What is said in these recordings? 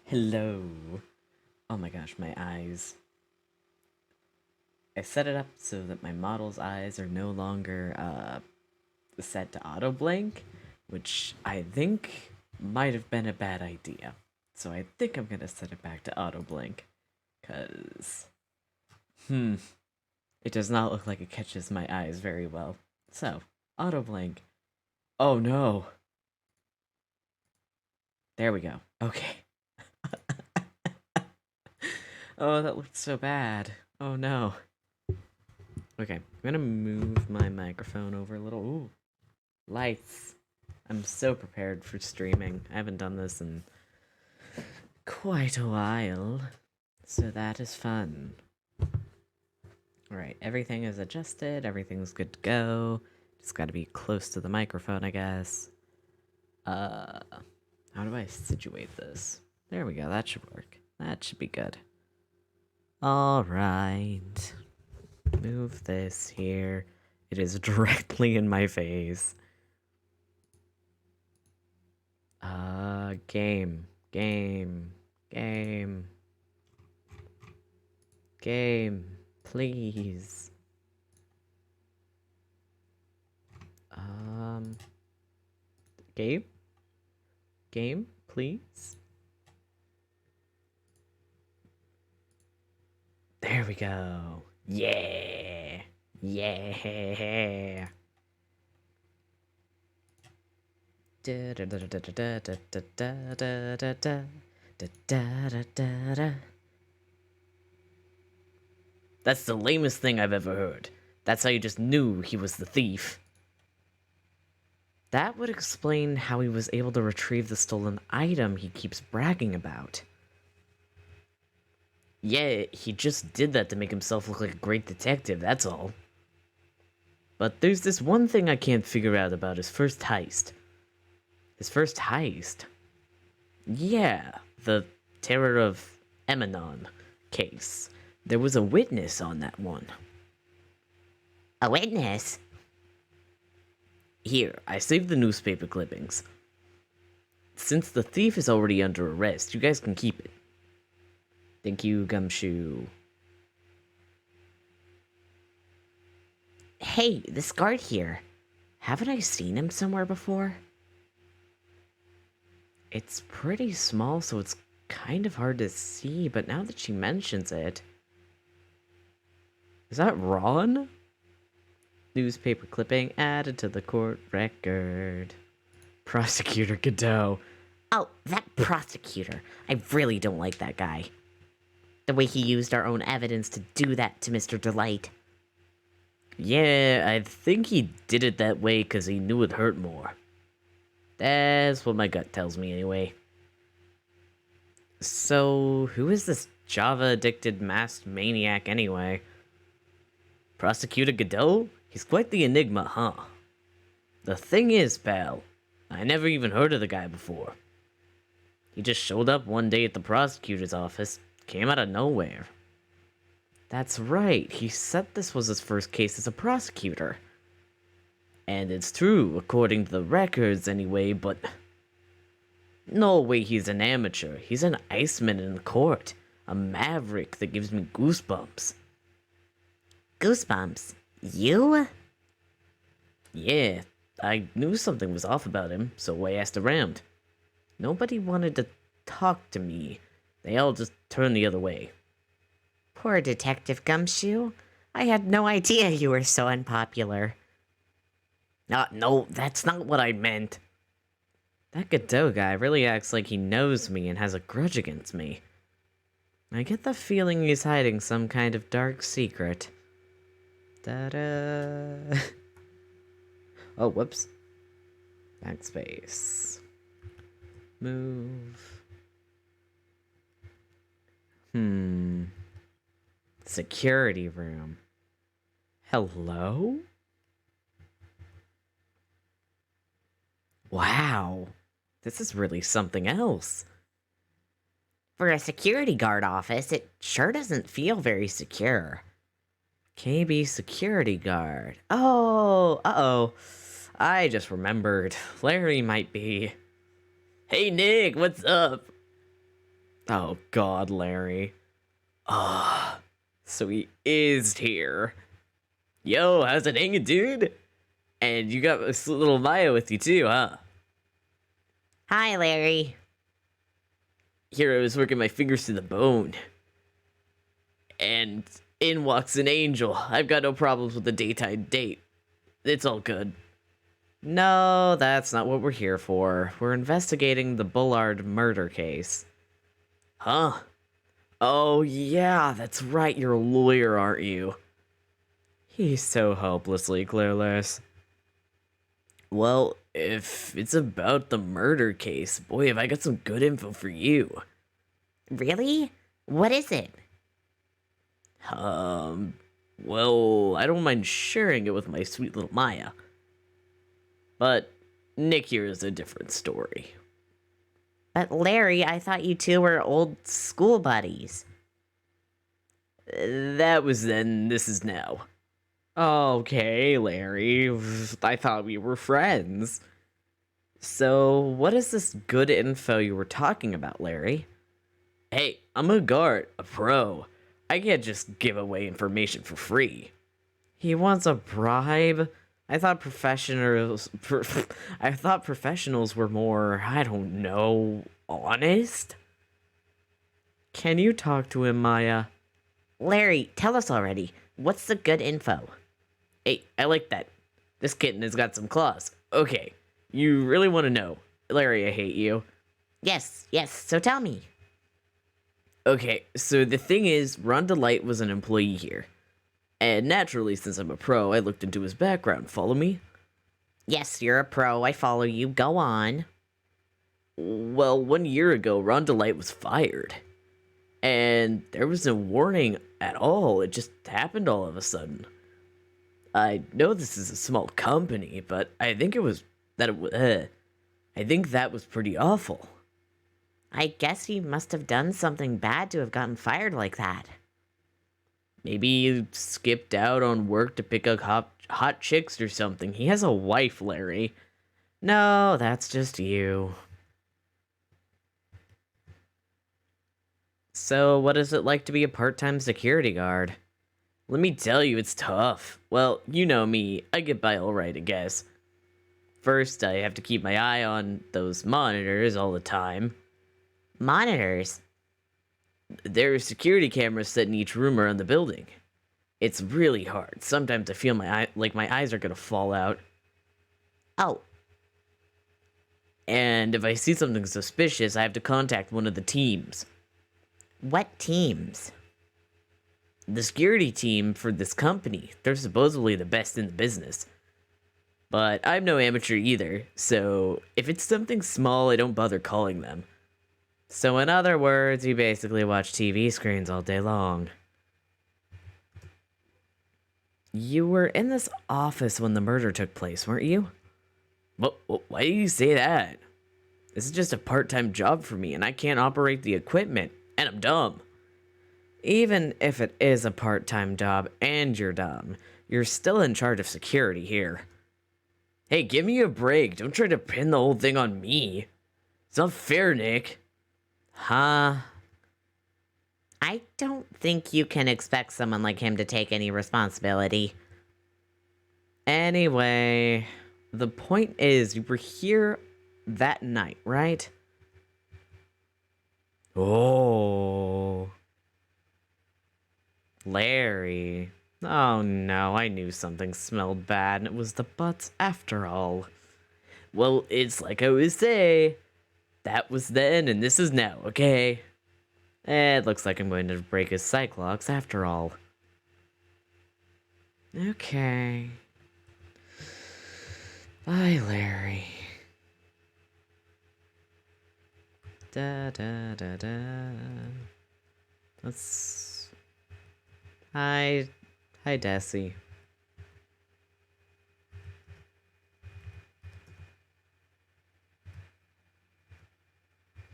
Hello. Oh my gosh, my eyes. I set it up so that my model's eyes are no longer set to auto blink, which I think might have been a bad idea. So I think I'm gonna set it back to auto blink, cause it does not look like it catches my eyes very well. So auto blink. Oh no. There we go. Okay. Oh, that looked so bad. Oh no. Okay, I'm gonna move my microphone over a little. Ooh, lights. I'm so prepared for streaming. I haven't done this in quite a while, so that is fun. Alright, everything is adjusted, everything's good to go. Just gotta be close to the microphone, I guess. How do I situate this? There we go, that should work. That should be good. Alright. Move this here. It is directly in my face. Game. Game, please. Game, please. There we go. Yeah. Yeah. That's the lamest thing I've ever heard. That's how you just knew he was the thief. That would explain how he was able to retrieve the stolen item he keeps bragging about. Yeah, he just did that to make himself look like a great detective, that's all. But there's this one thing I can't figure out about his first heist. His first heist? Yeah, the Terror of Emanon case. There was a witness on that one. A witness? Here, I saved the newspaper clippings. Since the thief is already under arrest, you guys can keep it. Thank you, Gumshoe. Hey, this guard here. Haven't I seen him somewhere before? It's pretty small, so it's kind of hard to see, but now that she mentions it... Is that Ron? Newspaper clipping added to the court record. Prosecutor Godot. Oh, that prosecutor. I really don't like that guy. The way he used our own evidence to do that to Mr. Delight. Yeah, I think he did it that way because he knew it'd hurt more. That's what my gut tells me anyway. So, who is this Java-addicted masked maniac anyway? Prosecutor Godot? He's quite the enigma, huh? The thing is, pal, I never even heard of the guy before. He just showed up one day at the prosecutor's office, came out of nowhere. That's right, he said this was his first case as a prosecutor. And it's true, according to the records anyway, but... No way he's an amateur. He's an iceman in court. A maverick that gives me goosebumps. Goosebumps? You? Yeah, I knew something was off about him, so I asked around. Nobody wanted to talk to me. They all just turned the other way. Poor Detective Gumshoe. I had no idea you were so unpopular. No, that's not what I meant. That Godot guy really acts like he knows me and has a grudge against me. I get the feeling he's hiding some kind of dark secret. Da-da. Oh, whoops. Backspace. Move. Security room. Hello? Wow. This is really something else. For a security guard office, it sure doesn't feel very secure. KB security guard. Oh, uh-oh. I just remembered. Larry might be... Hey, Nick, what's up? Oh, God, Larry. Ah, so he is here. Yo, how's it hanging, dude? And you got this little Maya with you, too, huh? Hi, Larry. Here I was working my fingers to the bone. And in walks an angel. I've got no problems with the daytime date. It's all good. No, that's not what we're here for. We're investigating the Bullard murder case. Huh? Oh, yeah, that's right. You're a lawyer, aren't you? He's so hopelessly clueless. Well, if it's about the murder case, boy, have I got some good info for you. Really? What is it? Um, well, I don't mind sharing it with my sweet little Maya. But Nick here is a different story. But Larry, I thought you two were old school buddies. That was then, this is now. Okay, Larry, I thought we were friends. So, what is this good info you were talking about, Larry? Hey, I'm a guard, a pro. I can't just give away information for free. He wants a bribe? I thought I thought professionals were more, I don't know, honest? Can you talk to him, Maya? Larry, tell us already. What's the good info? Hey, I like that. This kitten has got some claws. Okay, you really want to know. Larry, I hate you. Yes, so tell me. Okay, so the thing is, Ron Delight was an employee here. And naturally, since I'm a pro, I looked into his background. Follow me? Yes, you're a pro. I follow you. Go on. Well, 1 year ago, Ron Delight was fired. And there was no warning at all. It just happened all of a sudden. I know this is a small company, but I think I think that was pretty awful. I guess he must have done something bad to have gotten fired like that. Maybe you skipped out on work to pick up hot chicks or something. He has a wife, Larry. No, that's just you. So, what is it like to be a part-time security guard? Let me tell you, it's tough. Well, you know me. I get by alright, I guess. First, I have to keep my eye on those monitors all the time. Monitors? There are security cameras set in each room around the building. It's really hard. Sometimes I feel my eyes are gonna fall out. Oh, And if I see something suspicious, I have to contact one of the teams. what teams? The security team for this company. They're supposedly the best in the business. But I'm no amateur either, so if it's something small, I don't bother calling them. So in other words, you basically watch TV screens all day long. You were in this office when the murder took place, weren't you? Why do you say that? This is just a part-time job for me, and I can't operate the equipment, and I'm dumb. Even if it is a part-time job and you're dumb, you're still in charge of security here. Hey, give me a break. Don't try to pin the whole thing on me. It's not fair, Nick. Huh? I don't think you can expect someone like him to take any responsibility. Anyway, the point is, you were here that night, right? Oh. Larry. Oh no, I knew something smelled bad and it was the butts after all. Well, it's like I always say. That was then and this is now, okay? It looks like I'm going to break his cyclops after all. Okay. Bye, Larry. Da da da da. Let's. Hi, Desi.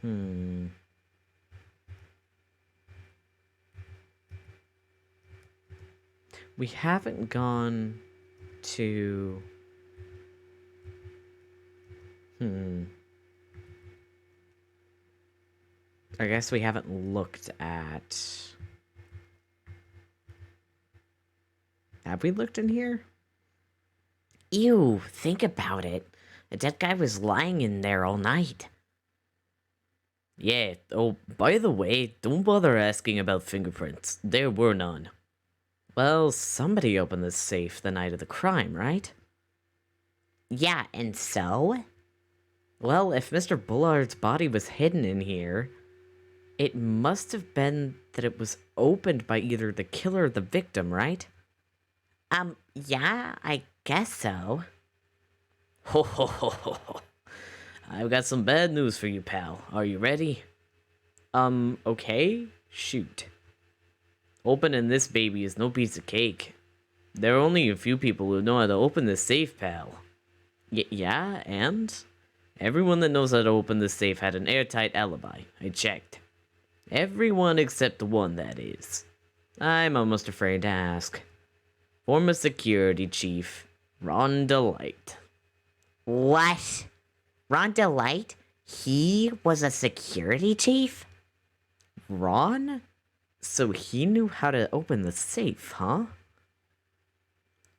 Hmm. We haven't gone to. Hmm. I guess we haven't looked at... Have we looked in here? Ew, think about it. A dead guy was lying in there all night. Yeah, oh, by the way, don't bother asking about fingerprints. There were none. Well, somebody opened this safe the night of the crime, right? Yeah, and so? Well, if Mr. Bullard's body was hidden in here, it must have been that it was opened by either the killer or the victim, right? Yeah, I guess so. Ho ho ho ho ho. I've got some bad news for you, pal. Are you ready? Okay? Shoot. Opening this baby is no piece of cake. There are only a few people who know how to open this safe, pal. Yeah, and? Everyone that knows how to open this safe had an airtight alibi. I checked. Everyone except the one, that is. I'm almost afraid to ask. Former security chief, Ron Delight. What? Ron Delight? He was a security chief? Ron? So he knew how to open the safe, huh?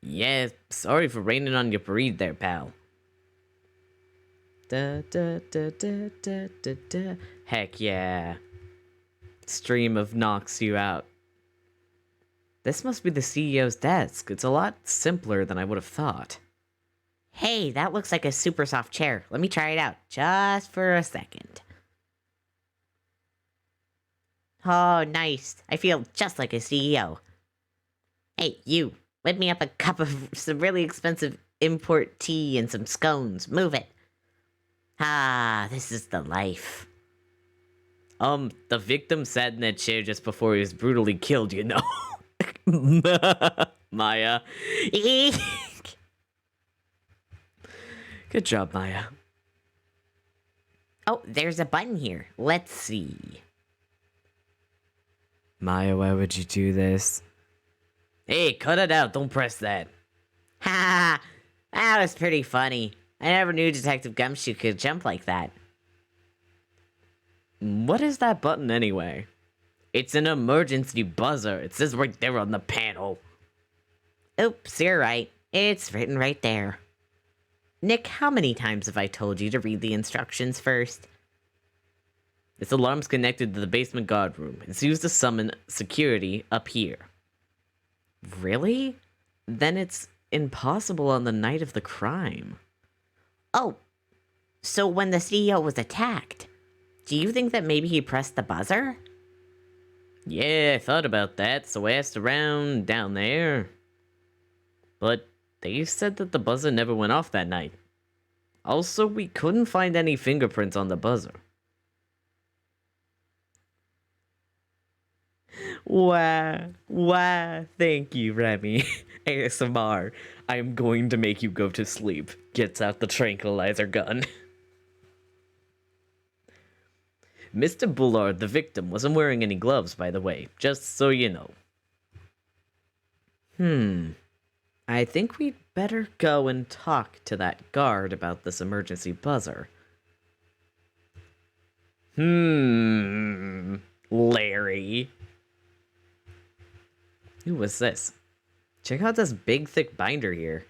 Yeah, sorry for raining on your parade there, pal. Da, da, da, da, da, da, da. Heck yeah. Stream of knocks you out. This must be the CEO's desk. It's a lot simpler than I would have thought. Hey, that looks like a super soft chair. Let me try it out, just for a second. Oh, nice. I feel just like a CEO. Hey, you, whip me up a cup of some really expensive import tea and some scones. Move it. Ah, this is the life. The victim sat in that chair just before he was brutally killed, you know. Maya. Good job, Maya. Oh, there's a button here. Let's see. Maya, why would you do this? Hey, cut it out. Don't press that. Ha! That was pretty funny. I never knew Detective Gumshoe could jump like that. What is that button anyway? It's an emergency buzzer. It says right there on the panel. Oops, you're right. It's written right there. Nick, how many times have I told you to read the instructions first? This alarm's connected to the basement guard room. It's used to summon security up here. Really? Then it's impossible on the night of the crime. Oh, so when the CEO was attacked, do you think that maybe he pressed the buzzer? Yeah, I thought about that, so I asked around down there. But they said that the buzzer never went off that night. Also, we couldn't find any fingerprints on the buzzer. Wow, thank you, Remy. ASMR, I am going to make you go to sleep. Gets out the tranquilizer gun. Mr. Bullard, the victim, wasn't wearing any gloves, by the way, just so you know. I think we'd better go and talk to that guard about this emergency buzzer. Larry. Who was this? Check out this big, thick binder here.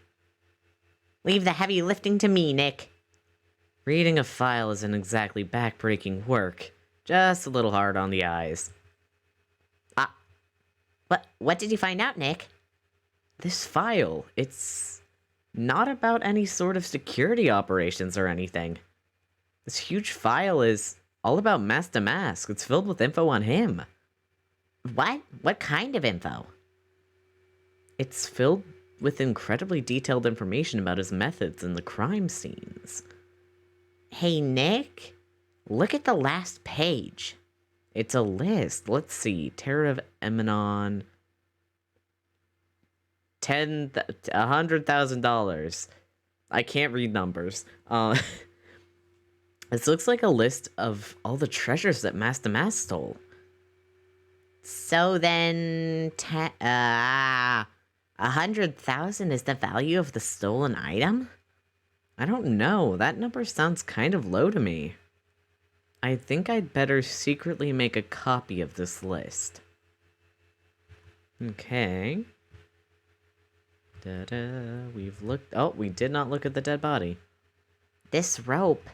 Leave the heavy lifting to me, Nick. Reading a file isn't exactly back-breaking work. Just a little hard on the eyes. What did you find out, Nick? This file, it's not about any sort of security operations or anything. This huge file is all about Master Mask. It's filled with info on him. What? What kind of info? It's filled with incredibly detailed information about his methods and the crime scenes. Hey, Nick, look at the last page. It's a list. Let's see. Terror of Emanon. $100,000. I can't read numbers. This looks like a list of all the treasures that Master Mask stole. So then, 100,000 is the value of the stolen item? I don't know. That number sounds kind of low to me. I think I'd better secretly make a copy of this list. Okay. Da-da. We've looked... Oh, we did not look at the dead body. This rope.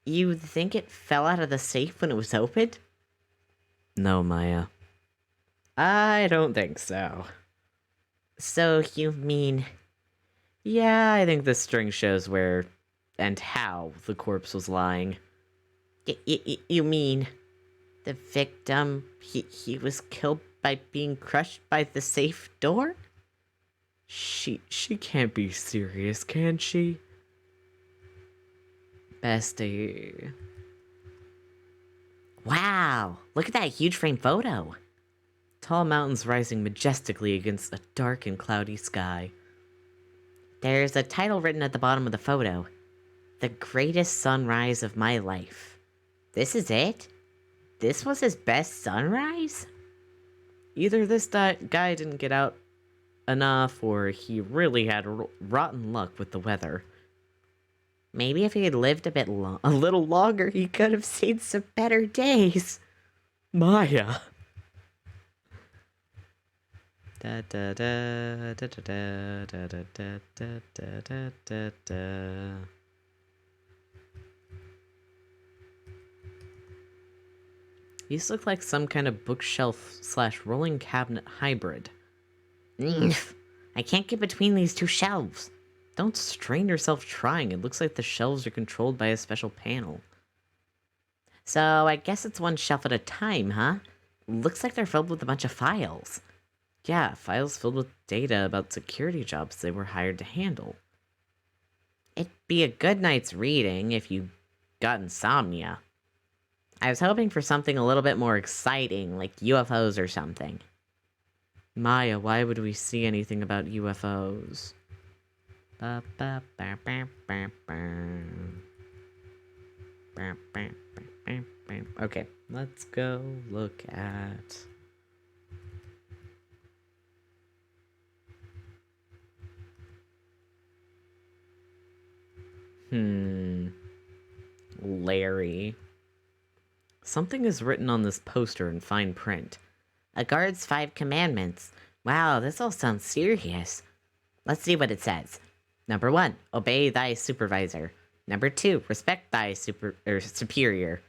You think it fell out of the safe when it was opened? No, Maya. I don't think so. So you mean... Yeah, I think the string shows where and how the corpse was lying. You mean... The victim, he was killed by being crushed by the safe door? She can't be serious, can she? Bestie. Wow, look at that huge frame photo. Tall mountains rising majestically against a dark and cloudy sky. There's a title written at the bottom of the photo. The greatest sunrise of my life. This is it? This was his best sunrise? Either this guy didn't get out enough, or he really had rotten luck with the weather. Maybe if he had lived a little longer, he could have seen some better days. Maya. Da da da da da da da da da da da da. These look like some kind of bookshelf / rolling cabinet hybrid. I can't get between these two shelves. Don't strain yourself trying. It looks like the shelves are controlled by a special panel. So I guess it's one shelf at a time, huh? Looks like they're filled with a bunch of files. Yeah, files filled with data about security jobs they were hired to handle. It'd be a good night's reading if you got insomnia. I was hoping for something a little bit more exciting, like UFOs or something. Maya, why would we see anything about UFOs? Okay, let's go look at... Larry. Something is written on this poster in fine print. A guard's 5 commandments. Wow, this all sounds serious. Let's see what it says. Number 1, obey thy supervisor. Number 2, respect thy superior.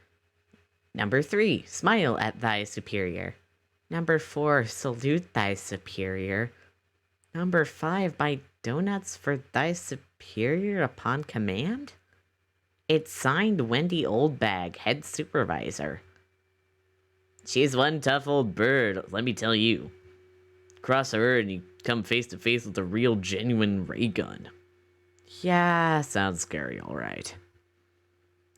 Number 3, smile at thy superior. Number 4, salute thy superior. Number 5, buy donuts for thy superior upon command? It's signed Wendy Oldbag, head supervisor. She's one tough old bird, let me tell you. Cross her and you come face to face with a real genuine ray gun. Yeah, sounds scary, alright.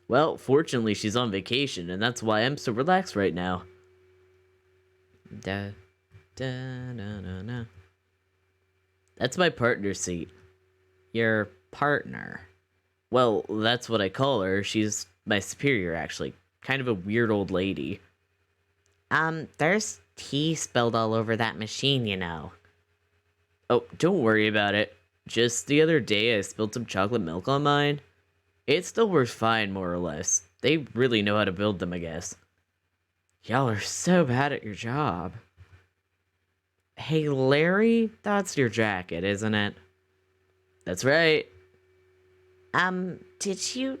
Well, fortunately she's on vacation, and that's why I'm so relaxed right now. Da, da, na, na, na. That's my partner seat. Your partner? Well, that's what I call her. She's my superior, actually. Kind of a weird old lady. There's tea spilled all over that machine, you know. Oh, don't worry about it. Just the other day I spilled some chocolate milk on mine. It still works fine, more or less. They really know how to build them, I guess. Y'all are so bad at your job. Hey, Larry, that's your jacket, isn't it? That's right. Did you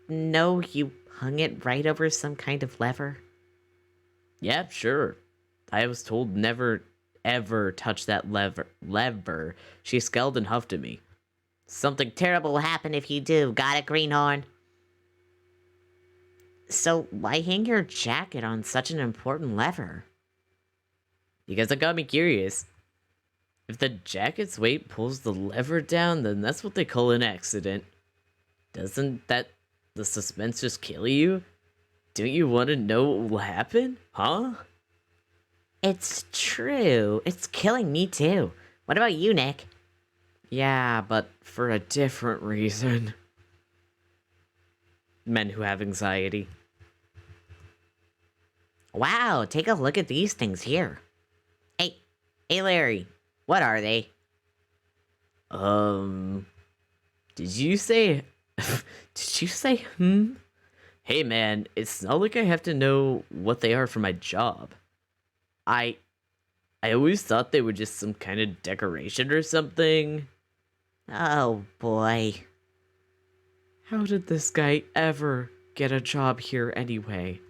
know you hung it right over some kind of lever? Yeah, sure. I was told never, ever touch that lever. She scowled and huffed at me. Something terrible will happen if you do. Got it, Greenhorn? So why hang your jacket on such an important lever? Because it got me curious. If the jacket's weight pulls the lever down, then that's what they call an accident. Doesn't that the suspense just kill you? Don't you want to know what will happen? Huh? It's true. It's killing me too. What about you, Nick? Yeah, but for a different reason. Men who have anxiety. Wow, take a look at these things here. Hey Larry, what are they? Did you say, Hey man, it's not like I have to know what they are for my job. I I always thought they were just some kind of decoration or something. Oh boy. How did this guy ever get a job here anyway?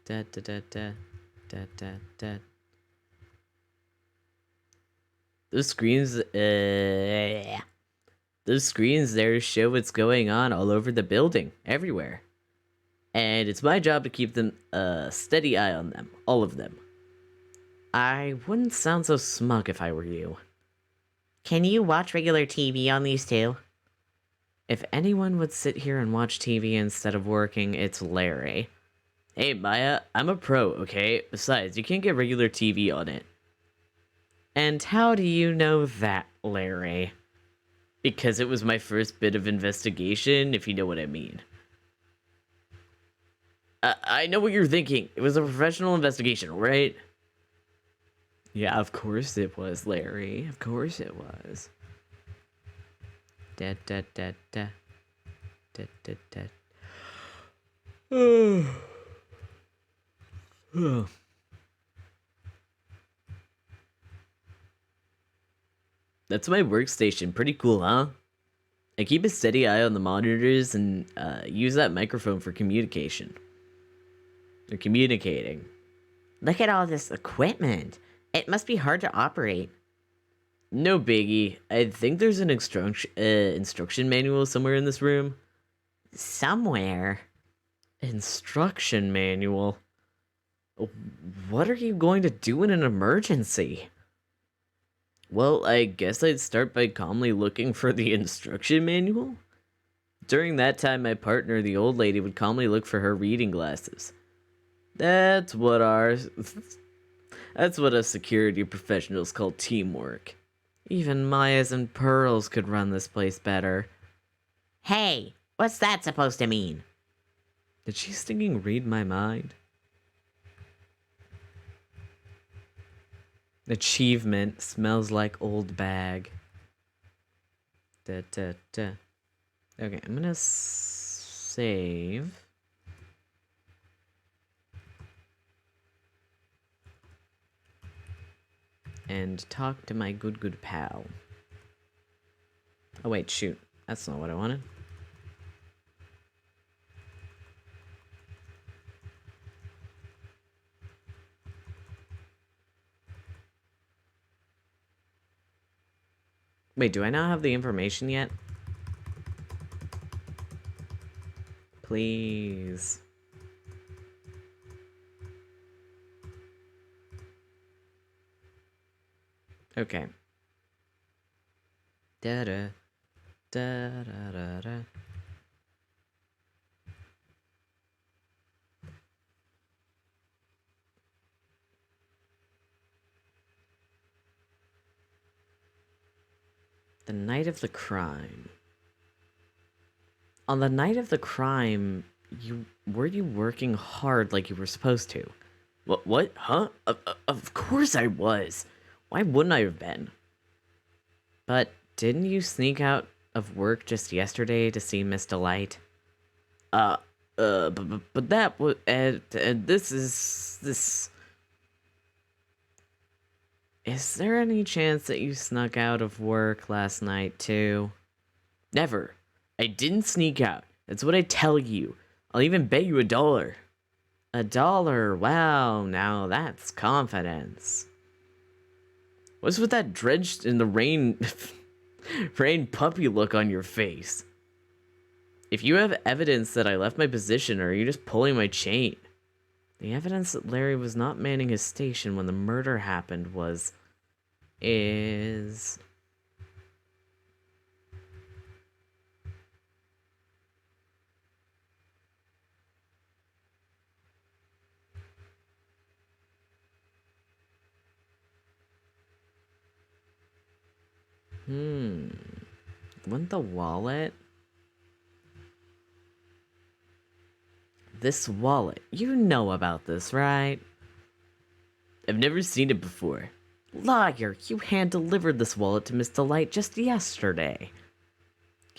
Da da da da da da da. Those screens, those screens there show what's going on all over the building, everywhere. And it's my job to keep them a steady eye on them, all of them. I wouldn't sound so smug if I were you. Can you watch regular TV on these too? If anyone would sit here and watch TV instead of working, it's Larry. Hey, Maya, I'm a pro, okay? Besides, you can't get regular TV on it. And how do you know that, Larry? Because it was my first bit of investigation, if you know what I mean. I know what you're thinking. It was a professional investigation, right? Yeah, of course it was, Larry. Of course it was. Da da da da. Da da da. That's my workstation. Pretty cool, huh? I keep a steady eye on the monitors and use that microphone for communication. Or communicating. Look at all this equipment. It must be hard to operate. No biggie. I think there's an instruction manual somewhere in this room. Somewhere. Instruction manual? What are you going to do in an emergency? Well, I guess I'd start by calmly looking for the instruction manual. During that time, my partner, the old lady, would calmly look for her reading glasses. That's what us security professionals call teamwork. Even Mayas and Pearls could run this place better. Hey, what's that supposed to mean? Did she stinking read my mind? Achievement smells like old bag. Da, da, da. Okay, I'm gonna save. And talk to my good pal. Oh wait, shoot. That's not what I wanted. Wait, do I not have the information yet? Please. Okay. Da da da da da da. The night of the crime. On the night of the crime, were you working hard like you were supposed to? What? Huh? Of course I was. Why wouldn't I have been? But didn't you sneak out of work just yesterday to see Miss Delight? But that was, and this is. Is there any chance that you snuck out of work last night too? Never. I didn't sneak out. That's what I tell you. I'll even bet you $1. $1? Wow, now that's confidence. What's with that drenched in the rain rain puppy look on your face? If you have evidence that I left my position, or are you just pulling my chain? The evidence that Larry was not manning his station when the murder happened is... Want the wallet? This wallet. You know about this, right? I've never seen it before. Lawyer, you hand-delivered this wallet to Miss Delight just yesterday.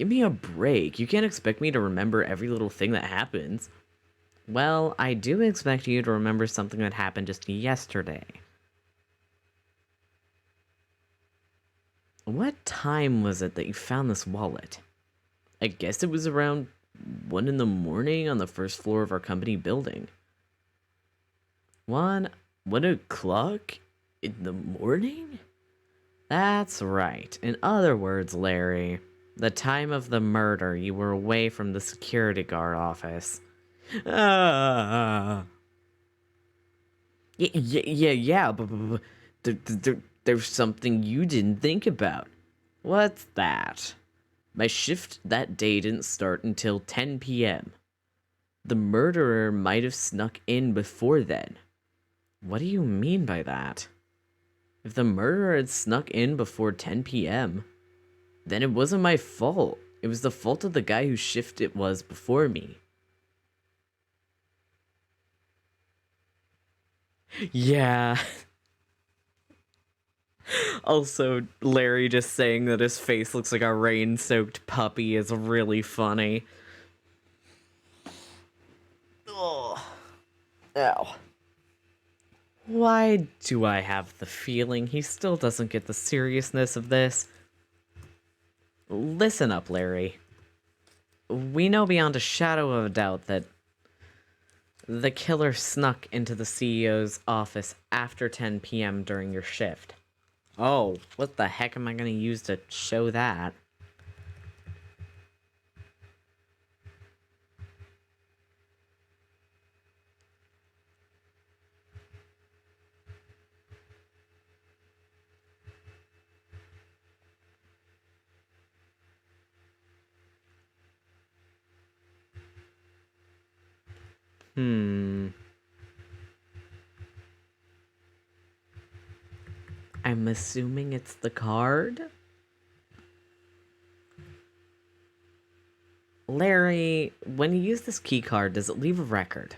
Give me a break. You can't expect me to remember every little thing that happens. Well, I do expect you to remember something that happened just yesterday. What time was it that you found this wallet? I guess it was around 1 in the morning on the first floor of our company building. 1 o'clock in the morning? That's right. In other words, Larry, the time of the murder, you were away from the security guard office. Ah. Yeah, but there's something you didn't think about. What's that? My shift that day didn't start until 10 p.m. The murderer might have snuck in before then. What do you mean by that? If the murderer had snuck in before 10 p.m., then it wasn't my fault. It was the fault of the guy whose shift it was before me. Yeah. Also, Larry just saying that his face looks like a rain-soaked puppy is really funny. Oh. Ow. Why do I have the feeling he still doesn't get the seriousness of this? Listen up, Larry. We know beyond a shadow of a doubt that the killer snuck into the CEO's office after 10 p.m. during your shift. Oh, what the heck am I going to use to show that? I'm assuming it's the card? Larry, when you use this key card, does it leave a record?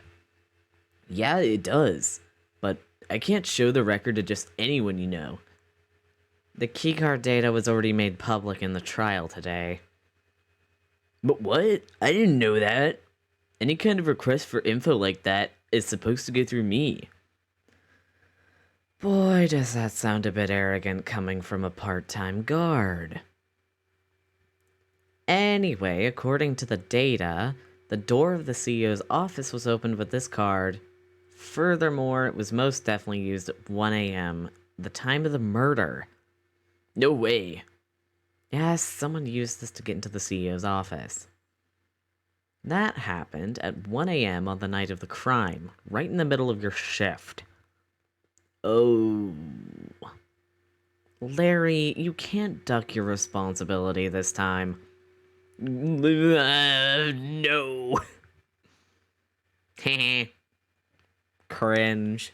Yeah, it does. But I can't show the record to just anyone you know. The keycard data was already made public in the trial today. But what? I didn't know that. Any kind of request for info like that is supposed to go through me. Boy, does that sound a bit arrogant coming from a part-time guard. Anyway, according to the data, the door of the CEO's office was opened with this card. Furthermore, it was most definitely used at 1 a.m., the time of the murder. No way. Yes, someone used this to get into the CEO's office. That happened at 1 a.m. on the night of the crime, right in the middle of your shift. Oh. Larry, you can't duck your responsibility this time. No. Heh. Cringe.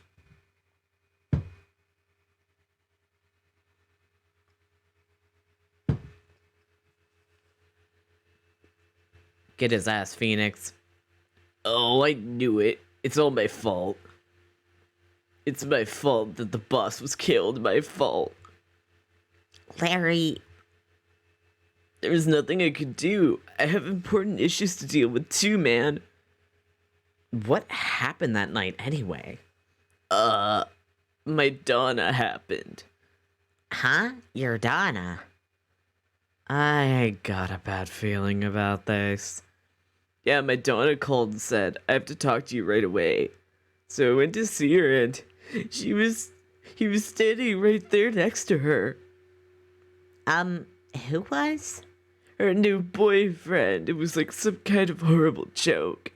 Get his ass, Phoenix. Oh, I knew it. It's all my fault. It's my fault that the boss was killed. My fault. Larry, There's nothing I could do. I have important issues to deal with too, man. What happened that night anyway? My Donna happened. huh? You're Donna. I got a bad feeling about this. Yeah, my Donna called and said, I have to talk to you right away. So I went to see her and he was standing right there next to her. Who was? Her new boyfriend. It was like some kind of horrible joke.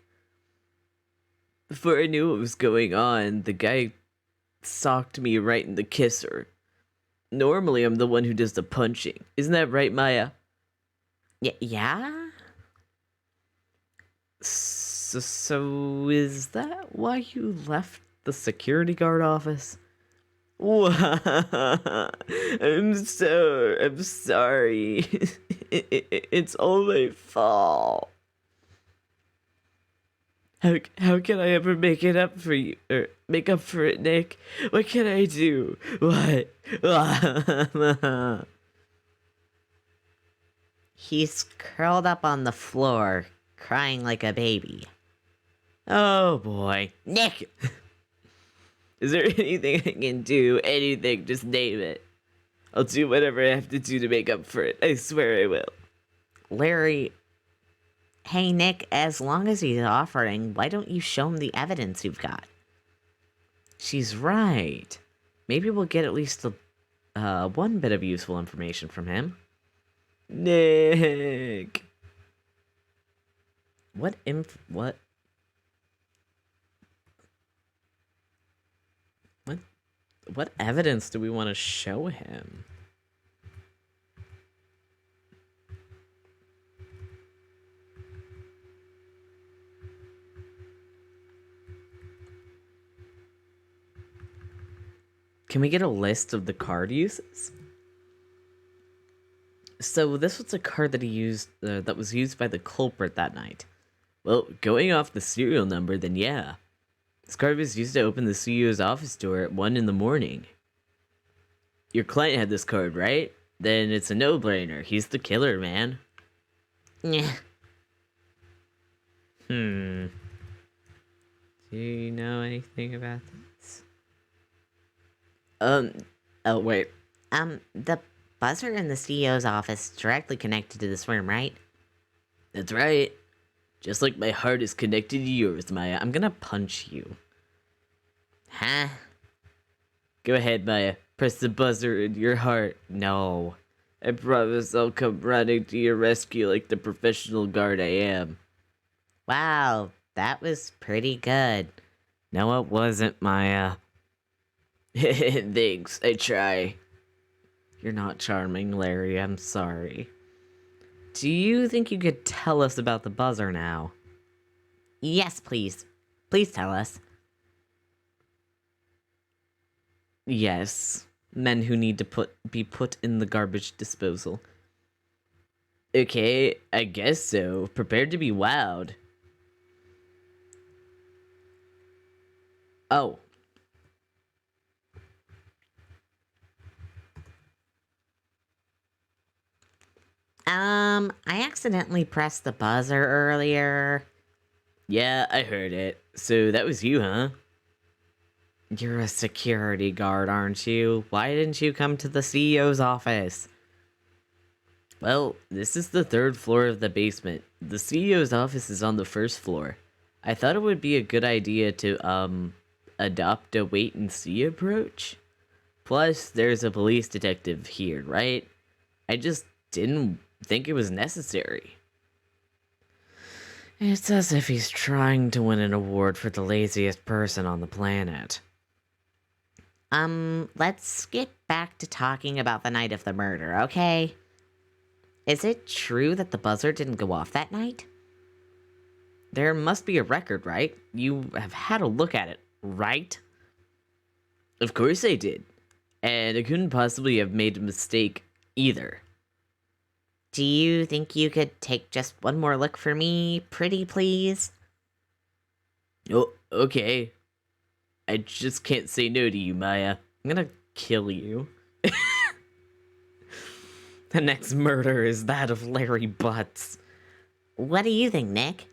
Before I knew what was going on, the guy socked me right in the kisser. Normally, I'm the one who does the punching. Isn't that right, Maya? Yeah? So is that why you left the security guard office? I'm sorry. It's all my fault. How can I ever make it up for you, or make up for it, Nick? What can I do? What? He's curled up on the floor, crying like a baby. Oh boy. Nick! Is there anything I can do? Anything, just name it. I'll do whatever I have to do to make up for it. I swear I will. Larry. Hey, Nick, as long as he's offering, why don't you show him the evidence you've got? She's right. Maybe we'll get at least one bit of useful information from him. Nick. What what? What evidence do we want to show him? Can we get a list of the card uses? So this was a card that he used, that was used by the culprit that night. Well, going off the serial number, then yeah. This card was used to open the CEO's office door at 1 in the morning. Your client had this card, right? Then it's a no-brainer. He's the killer, man. Yeah. Do you know anything about this? Oh, wait. The buzzer in the CEO's office is directly connected to this room, right? That's right. Just like my heart is connected to yours, Maya. I'm gonna punch you. Huh? Go ahead, Maya. Press the buzzer in your heart. No. I promise I'll come running to your rescue like the professional guard I am. Wow, that was pretty good. No, it wasn't, Maya. Thanks, I try. You're not charming, Larry. I'm sorry. Do you think you could tell us about the buzzer now? Yes, please. Please tell us. Yes. Men who need to be put in the garbage disposal. Okay, I guess so. Prepared to be wowed. Oh. I accidentally pressed the buzzer earlier. Yeah, I heard it. So that was you, huh? You're a security guard, aren't you? Why didn't you come to the CEO's office? Well, this is the 3rd floor of the basement. The CEO's office is on the 1st floor. I thought it would be a good idea to, adopt a wait-and-see approach. Plus, there's a police detective here, right? I just didn't think it was necessary. It's as if he's trying to win an award for the laziest person on the planet. Let's get back to talking about the night of the murder, okay? Is it true that the buzzer didn't go off that night? There must be a record, right? You have had a look at it, right? Of course I did. And I couldn't possibly have made a mistake either. Do you think you could take just one more look for me, pretty please? Oh, okay. I just can't say no to you, Maya. I'm gonna kill you. The next murder is that of Larry Butts. What do you think, Nick?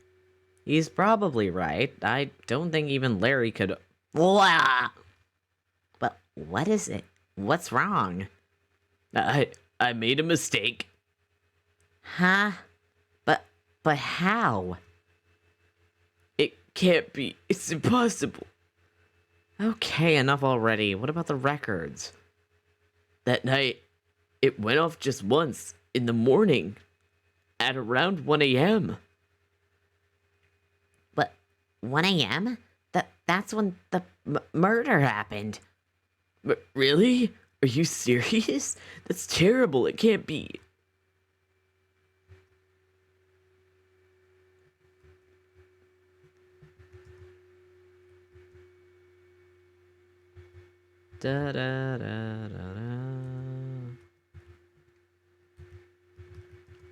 He's probably right. I don't think even Larry could... Wah! But what is it? What's wrong? I made a mistake. Huh? But how? It can't be. It's impossible. Okay, enough already. What about the records? That night, it went off just once, in the morning, at around 1 a.m. But 1 a.m.? That's when the murder happened. Really? Are you serious? That's terrible. It can't be. Da da da da da.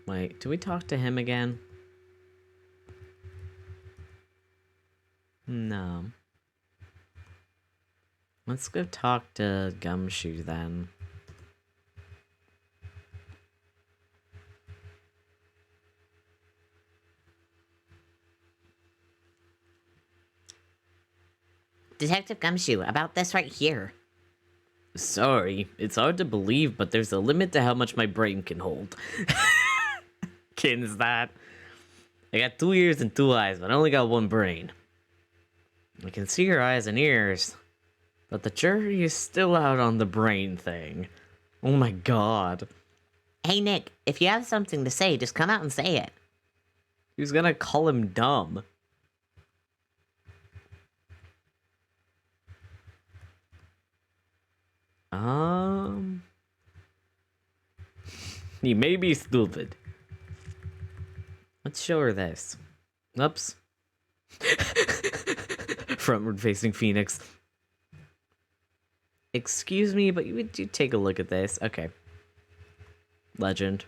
Wait, do we talk to him again? No. Let's go talk to Gumshoe then. Detective Gumshoe, about this right here. Sorry, it's hard to believe, but there's a limit to how much my brain can hold. Kins that. I got 2 ears and 2 eyes, but I only got 1 brain. I can see your eyes and ears, but the jury is still out on the brain thing. Oh my god. Hey, Nick, if you have something to say, just come out and say it. Who's gonna call him dumb? He may be stupid. Let's show her this. Oops. Frontward facing Phoenix. Excuse me, but would you take a look at this? Okay. Legend.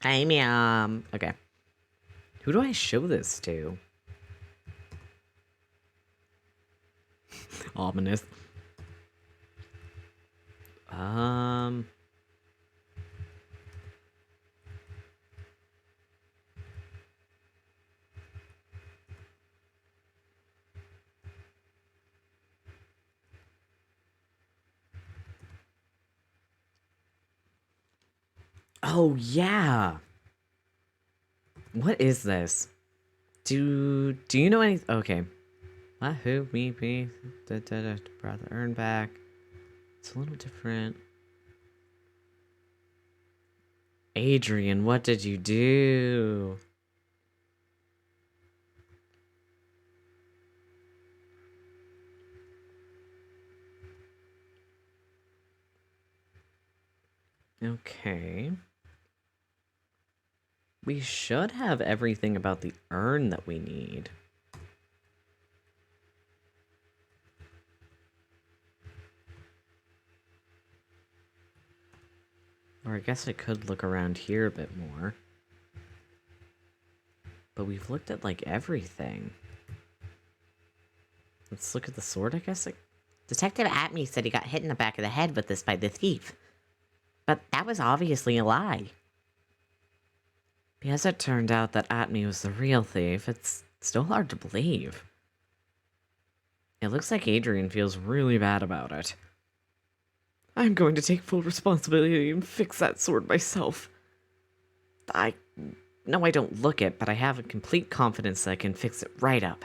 Okay. Who do I show this to? Ominous. Oh, yeah. What is this? Do you know any? Okay. What, who, me, brother, earn back. It's a little different. Adrian, what did you do? Okay. We should have everything about the urn that we need. Or I guess I could look around here a bit more. But we've looked at, like, everything. Let's look at the sword, I guess. Detective Atme said he got hit in the back of the head with this by the thief. But that was obviously a lie. Because it turned out that Atme was the real thief, it's still hard to believe. It looks like Adrian feels really bad about it. I'm going to take full responsibility and fix that sword myself. I know I don't look it, but I have a complete confidence that I can fix it right up.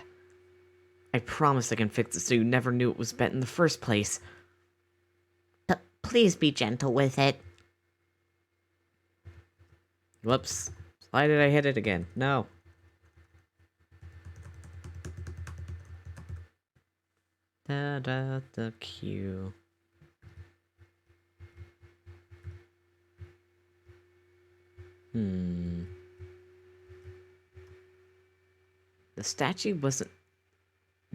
I promise I can fix it so you never knew it was bent in the first place. But please be gentle with it. Whoops. Why did I hit it again? No. The Q. The statue wasn't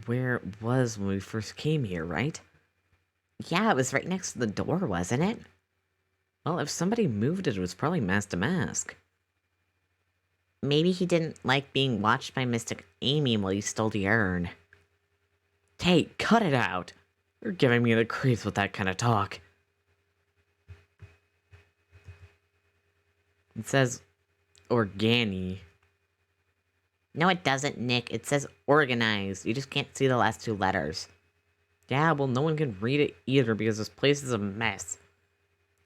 where it was when we first came here, right? Yeah, it was right next to the door, wasn't it? Well, if somebody moved it, it was probably mask to mask. Maybe he didn't like being watched by Mystic Amy while he stole the urn. Hey, cut it out! You're giving me the creeps with that kind of talk. It says organi. No, it doesn't, Nick. It says organized. You just can't see the last 2 letters. Yeah, well, no one can read it either because this place is a mess.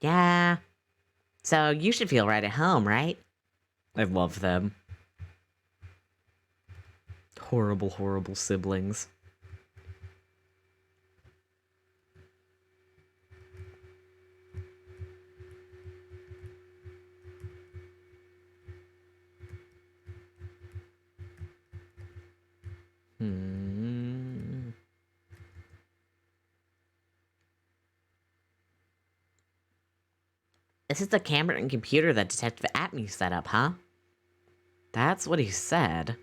Yeah. So you should feel right at home, right? I love them. Horrible, horrible siblings. This is the camera and computer that Detective Atme set up, huh? That's what he said.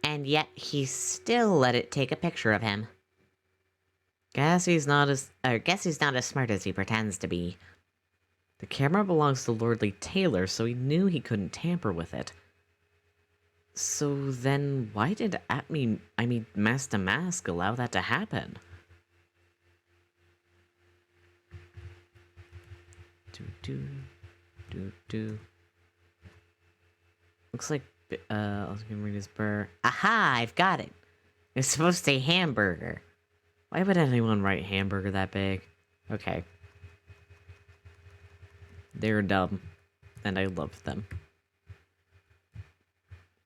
And yet he still let it take a picture of him. Guess he's not as smart as he pretends to be. The camera belongs to Lordly Taylor, so he knew he couldn't tamper with it. So then why did Mask to Mask allow that to happen? Looks like I was gonna read his burr. Aha, I've got it. It's supposed to say hamburger. Why would anyone write hamburger that big? Okay. They're dumb. And I love them.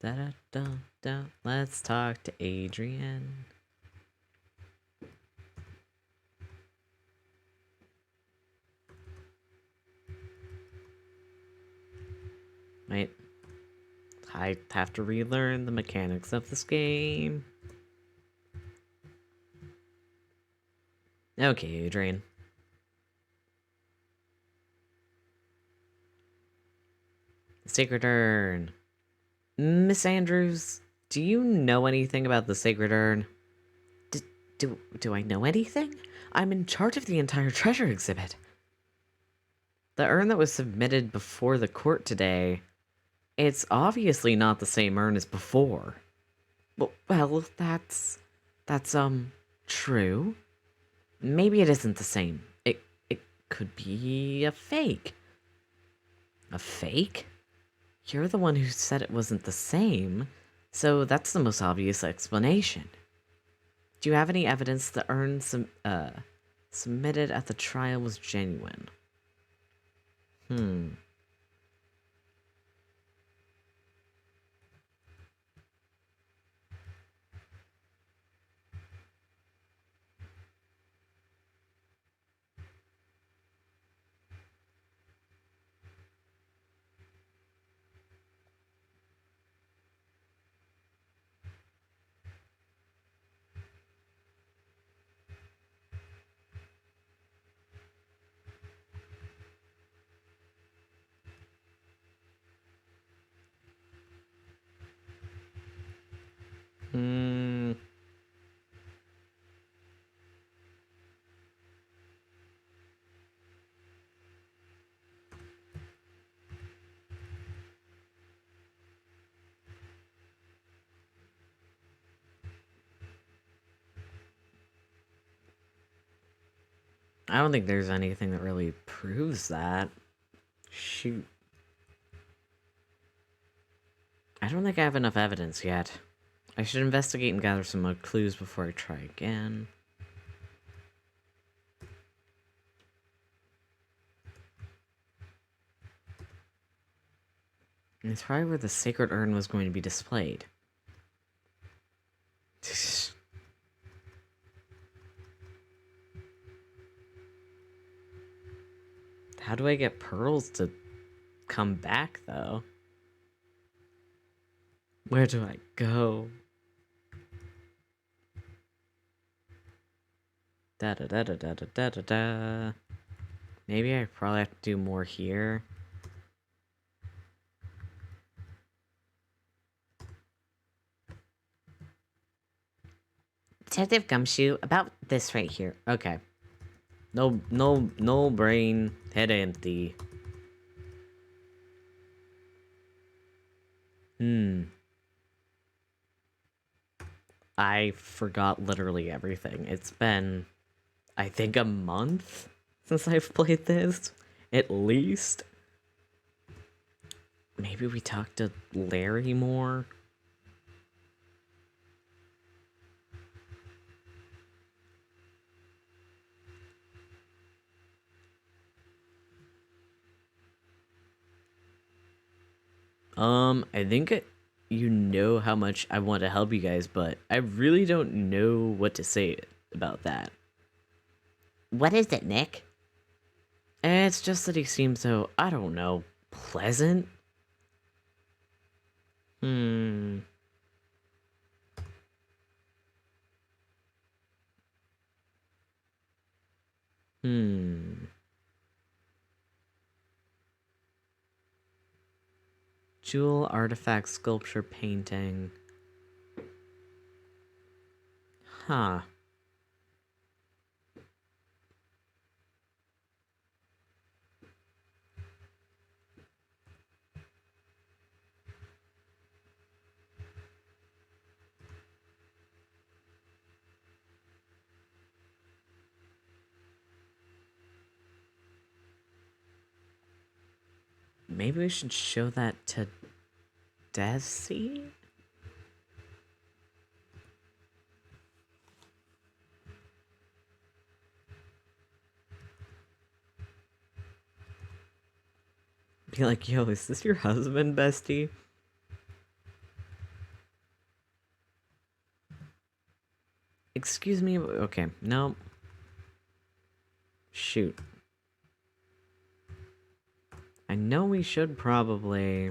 Da da da da. Let's talk to Adrian. Wait. I have to relearn the mechanics of this game. Okay, Adrian. Sacred Urn. Miss Andrews, do you know anything about the Sacred Urn? Do I know anything? I'm in charge of the entire treasure exhibit. The urn that was submitted before the court today, it's obviously not the same urn as before. Well, that's true. Maybe it isn't the same. It could be a fake. A fake? You're the one who said it wasn't the same, so that's the most obvious explanation. Do you have any evidence the urn submitted at the trial was genuine? Hmm. I don't think there's anything that really proves that. Shoot. I don't think I have enough evidence yet. I should investigate and gather some more clues before I try again. And it's probably where the sacred urn was going to be displayed. How do I get pearls to come back, though? Where do I go? Da da da da da da da da da. Maybe I probably have to do more here. Detective Gumshoe, about this right here. Okay. No brain, head empty. I forgot literally everything. It's been, I think, a month since I've played this. At least. Maybe we talk to Larry more? I think you know how much I want to help you guys, but I really don't know what to say about that. What is it, Nick? It's just that he seems so, I don't know, pleasant? Hmm. Jewel, artifact, sculpture, painting. Huh. Maybe we should show that to Desi? Be like, yo, is this your husband, bestie? Excuse me? Okay, no. Shoot. I know we should probably...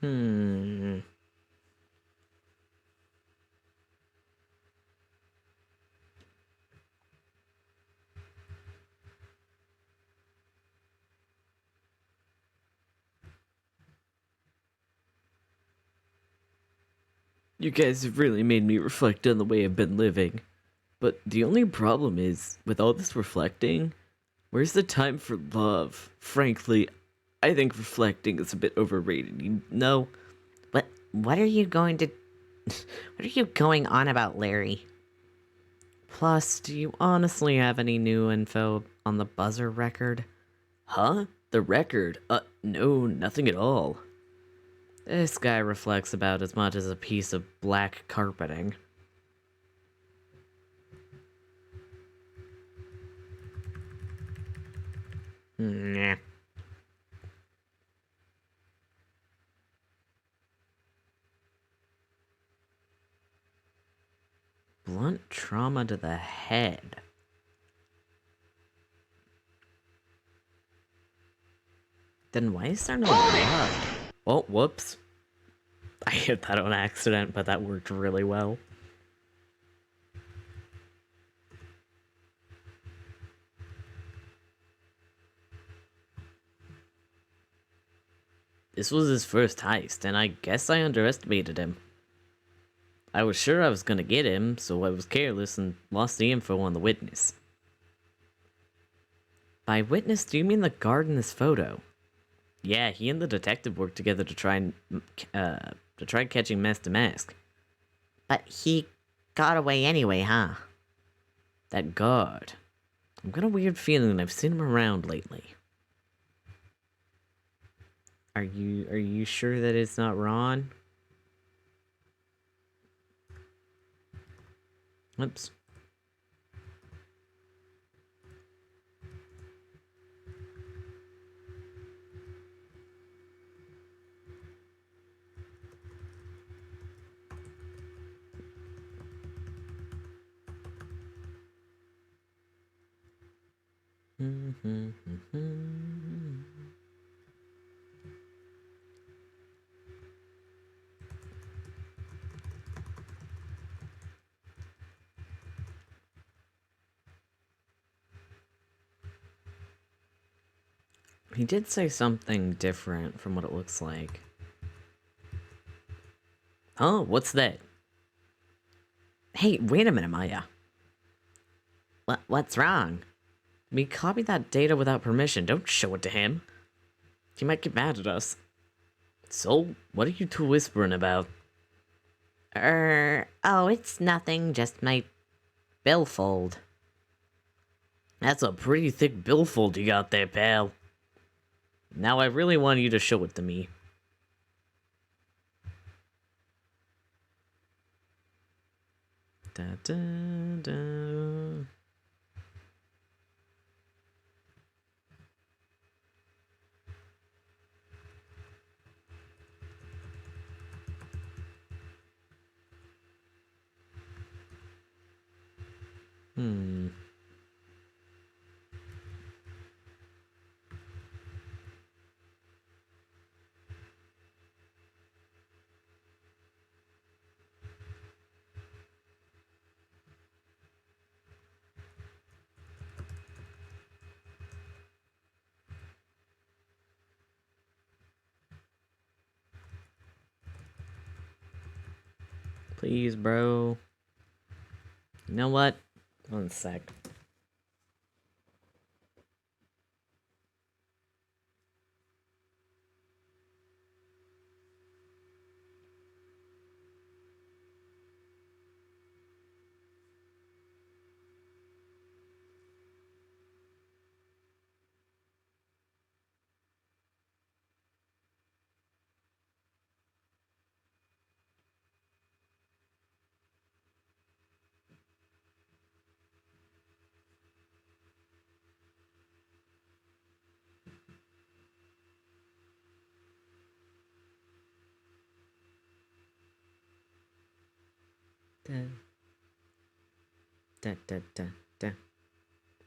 Hmm... You guys have really made me reflect on the way I've been living. But the only problem is, with all this reflecting, where's the time for love? Frankly, I think reflecting is a bit overrated, you know? What are you going to... What are you going on about, Larry? Plus, do you honestly have any new info on the buzzer record? Huh? The record? No, nothing at all. This guy reflects about as much as a piece of black carpeting. Nah. Blunt trauma to the head. Then why is there no blood? Oh, whoops. I hit that on accident, but that worked really well. This was his first heist, and I guess I underestimated him. I was sure I was gonna get him, so I was careless and lost the info on the witness. By witness, do you mean the guard in this photo? Yeah, he and the detective worked together to try catching Master Mask. But he got away anyway, huh? That guard. I've got a weird feeling I've seen him around lately. Are you sure that it's not Ron? Oops. He did say something different from what it looks like. Huh? What's that? Hey, wait a minute, Maya. What's wrong? We copied that data without permission. Don't show it to him. He might get mad at us. So, what are you two whispering about? Oh, it's nothing, just my billfold. That's a pretty thick billfold you got there, pal. Now I really want you to show it to me. Da, da, da. Please, bro. You know what? One sec. Da, da, da, da, da,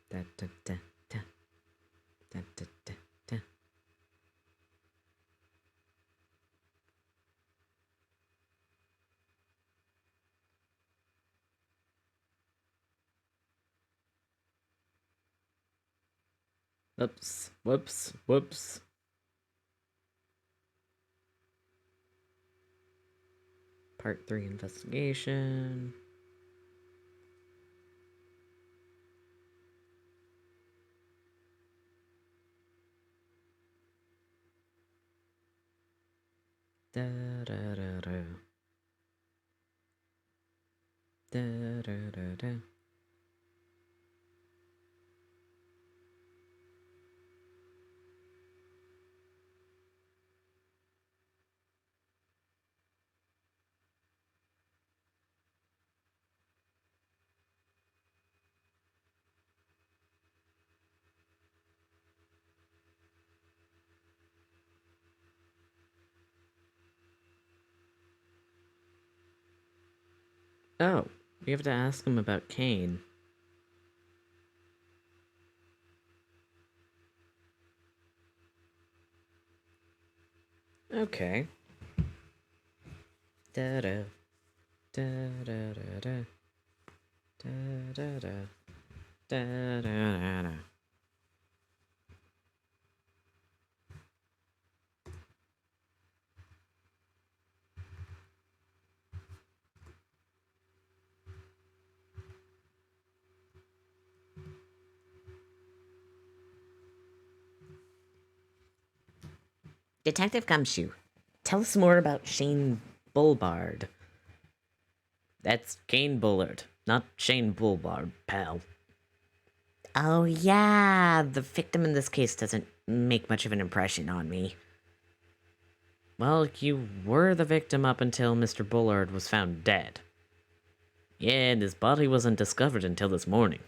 da, da, da, da, da, da, da, da. Oops, whoops, whoops. Part 3 investigation. Da da da da. Da da da da. Oh, we have to ask him about Kane. Okay. Da da da da da da da da da da da da. Detective Gumshoe, tell us more about Shane Bullard. That's Kane Bullard, not Shane Bullard, pal. Oh, yeah, the victim in this case doesn't make much of an impression on me. Well, you were the victim up until Mr. Bullard was found dead. Yeah, and his body wasn't discovered until this morning.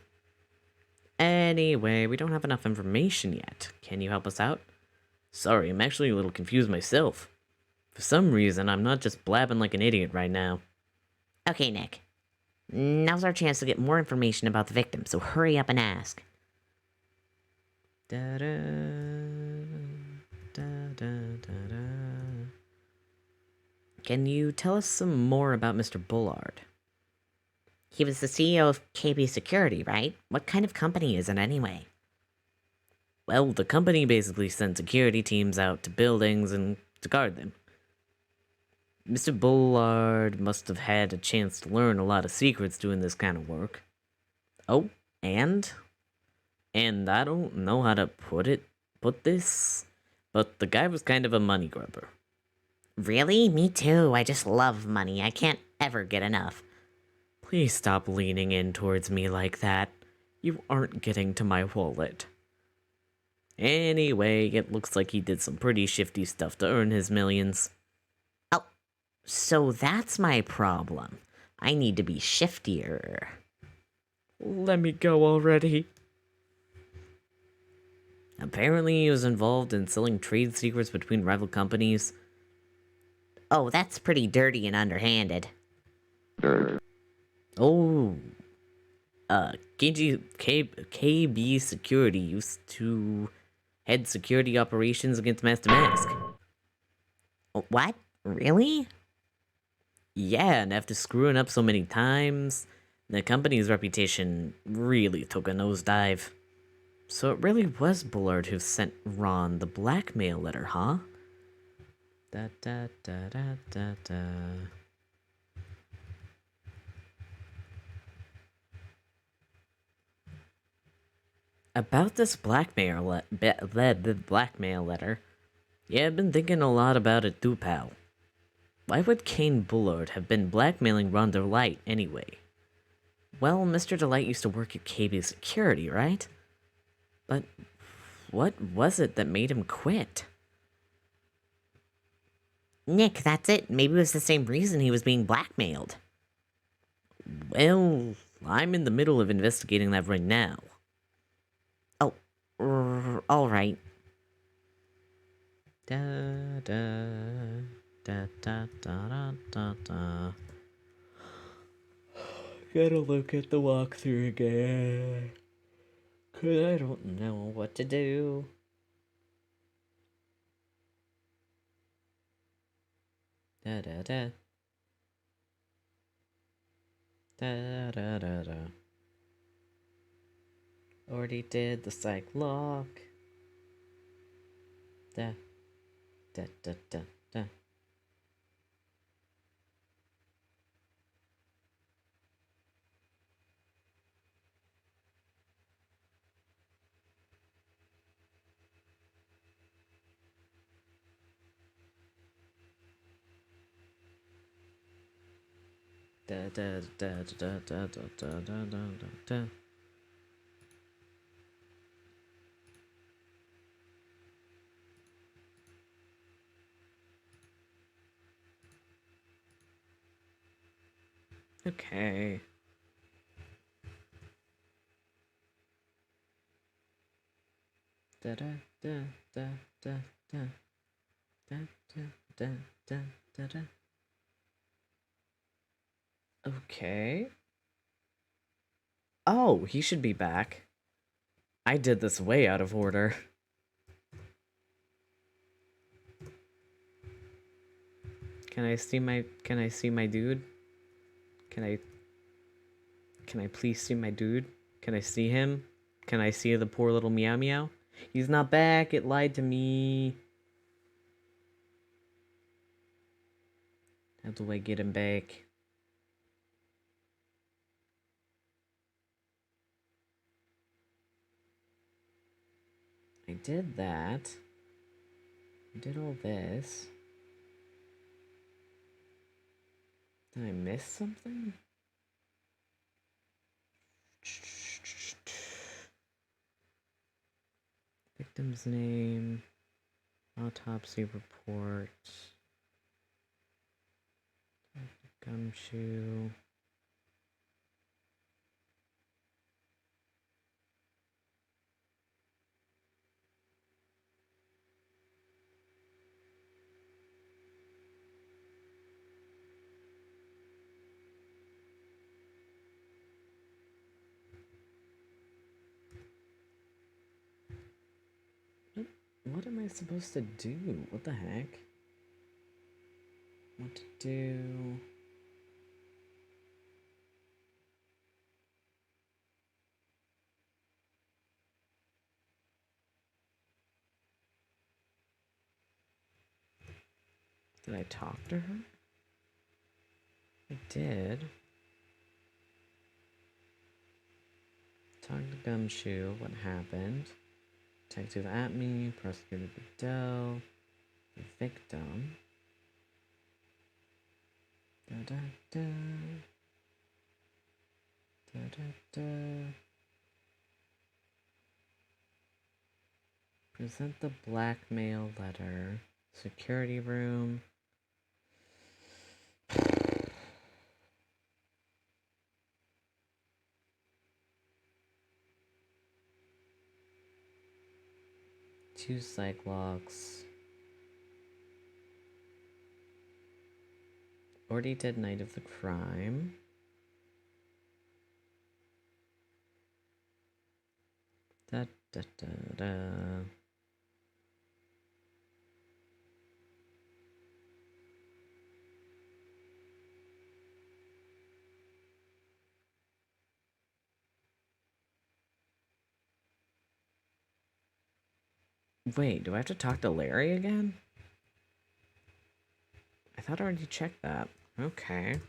Anyway, we don't have enough information yet. Can you help us out? Sorry, I'm actually a little confused myself. For some reason, I'm not just blabbing like an idiot right now. Okay, Nick. Now's our chance to get more information about the victim, so hurry up and ask. Da-da, da-da-da-da. Can you tell us some more about Mr. Bullard? He was the CEO of KB Security, right? What kind of company is it anyway? Well, the company basically sent security teams out to buildings and to guard them. Mr. Bullard must have had a chance to learn a lot of secrets doing this kind of work. Oh, and I don't know how to put this, but the guy was kind of a money grubber. Really? Me too. I just love money. I can't ever get enough. Please stop leaning in towards me like that. You aren't getting to my wallet. Anyway, it looks like he did some pretty shifty stuff to earn his millions. Oh, so that's my problem. I need to be shiftier. Let me go already. Apparently, he was involved in selling trade secrets between rival companies. Oh, that's pretty dirty and underhanded. Oh, KB Security used to head security operations against Master Mask. What? Really? Yeah, and after screwing up so many times, the company's reputation really took a nosedive. So it really was Bullard who sent Ron the blackmail letter, huh? Da da da da da da. About this blackmail letter, yeah, I've been thinking a lot about it too, pal. Why would Kane Bullard have been blackmailing Ron Delight anyway? Well, Mr. Delight used to work at KB Security, right? But what was it that made him quit? Nick, that's it. Maybe it was the same reason he was being blackmailed. Well, I'm in the middle of investigating that right now. Oh, alright. Da da da da da da da da. Gotta look at the walkthrough again. Cause I don't know what to do. Da da da. Da da da da. Already did the psych lock. Da da da da da. Da da da da da da da da da da. Okay. Da da da da da da da da da da da da. Okay. Oh, he should be back. I did this way out of order. Can I see my dude? Can I please see my dude? Can I see him? Can I see the poor little meow meow? He's not back. It lied to me. How do I get him back? I did that. I did all this. Did I miss something? Victim's name. Autopsy report. Gumshoe. What am I supposed to do? What the heck? What to do? Did I talk to her? I did. Talk to Gumshoe. What happened? Detective at me. Prosecutor Goodell. The victim. Da da da. Da da da. Present the blackmail letter. Security room. Two psych logs. Already did night of the crime. Da da da da. Wait, do I have to talk to Larry again? I thought I already checked that. Okay.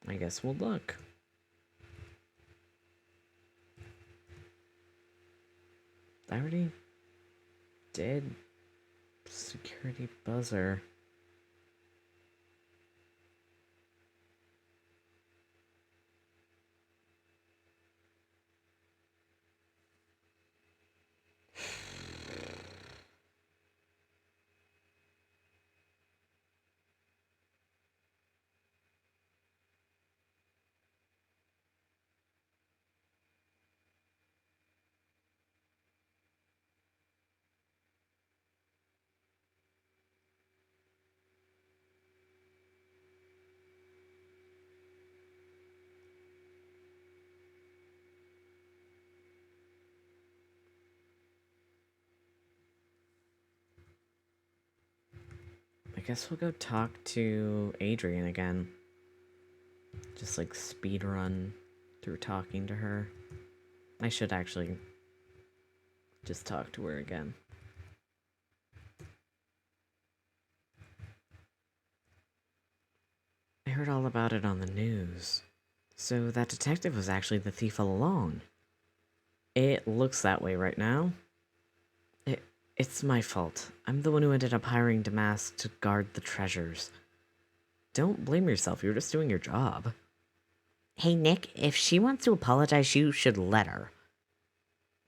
I guess we'll look. I already did security buzzer. guess we'll go talk to Adrian again. Just like speed run through talking to her. I should actually just talk to her again. I heard all about it on the news. So that detective was actually the thief all along. It looks that way right now. It's my fault. I'm the one who ended up hiring Damask to guard the treasures. Don't blame yourself, you're just doing your job. Hey, Nick, if she wants to apologize, you should let her.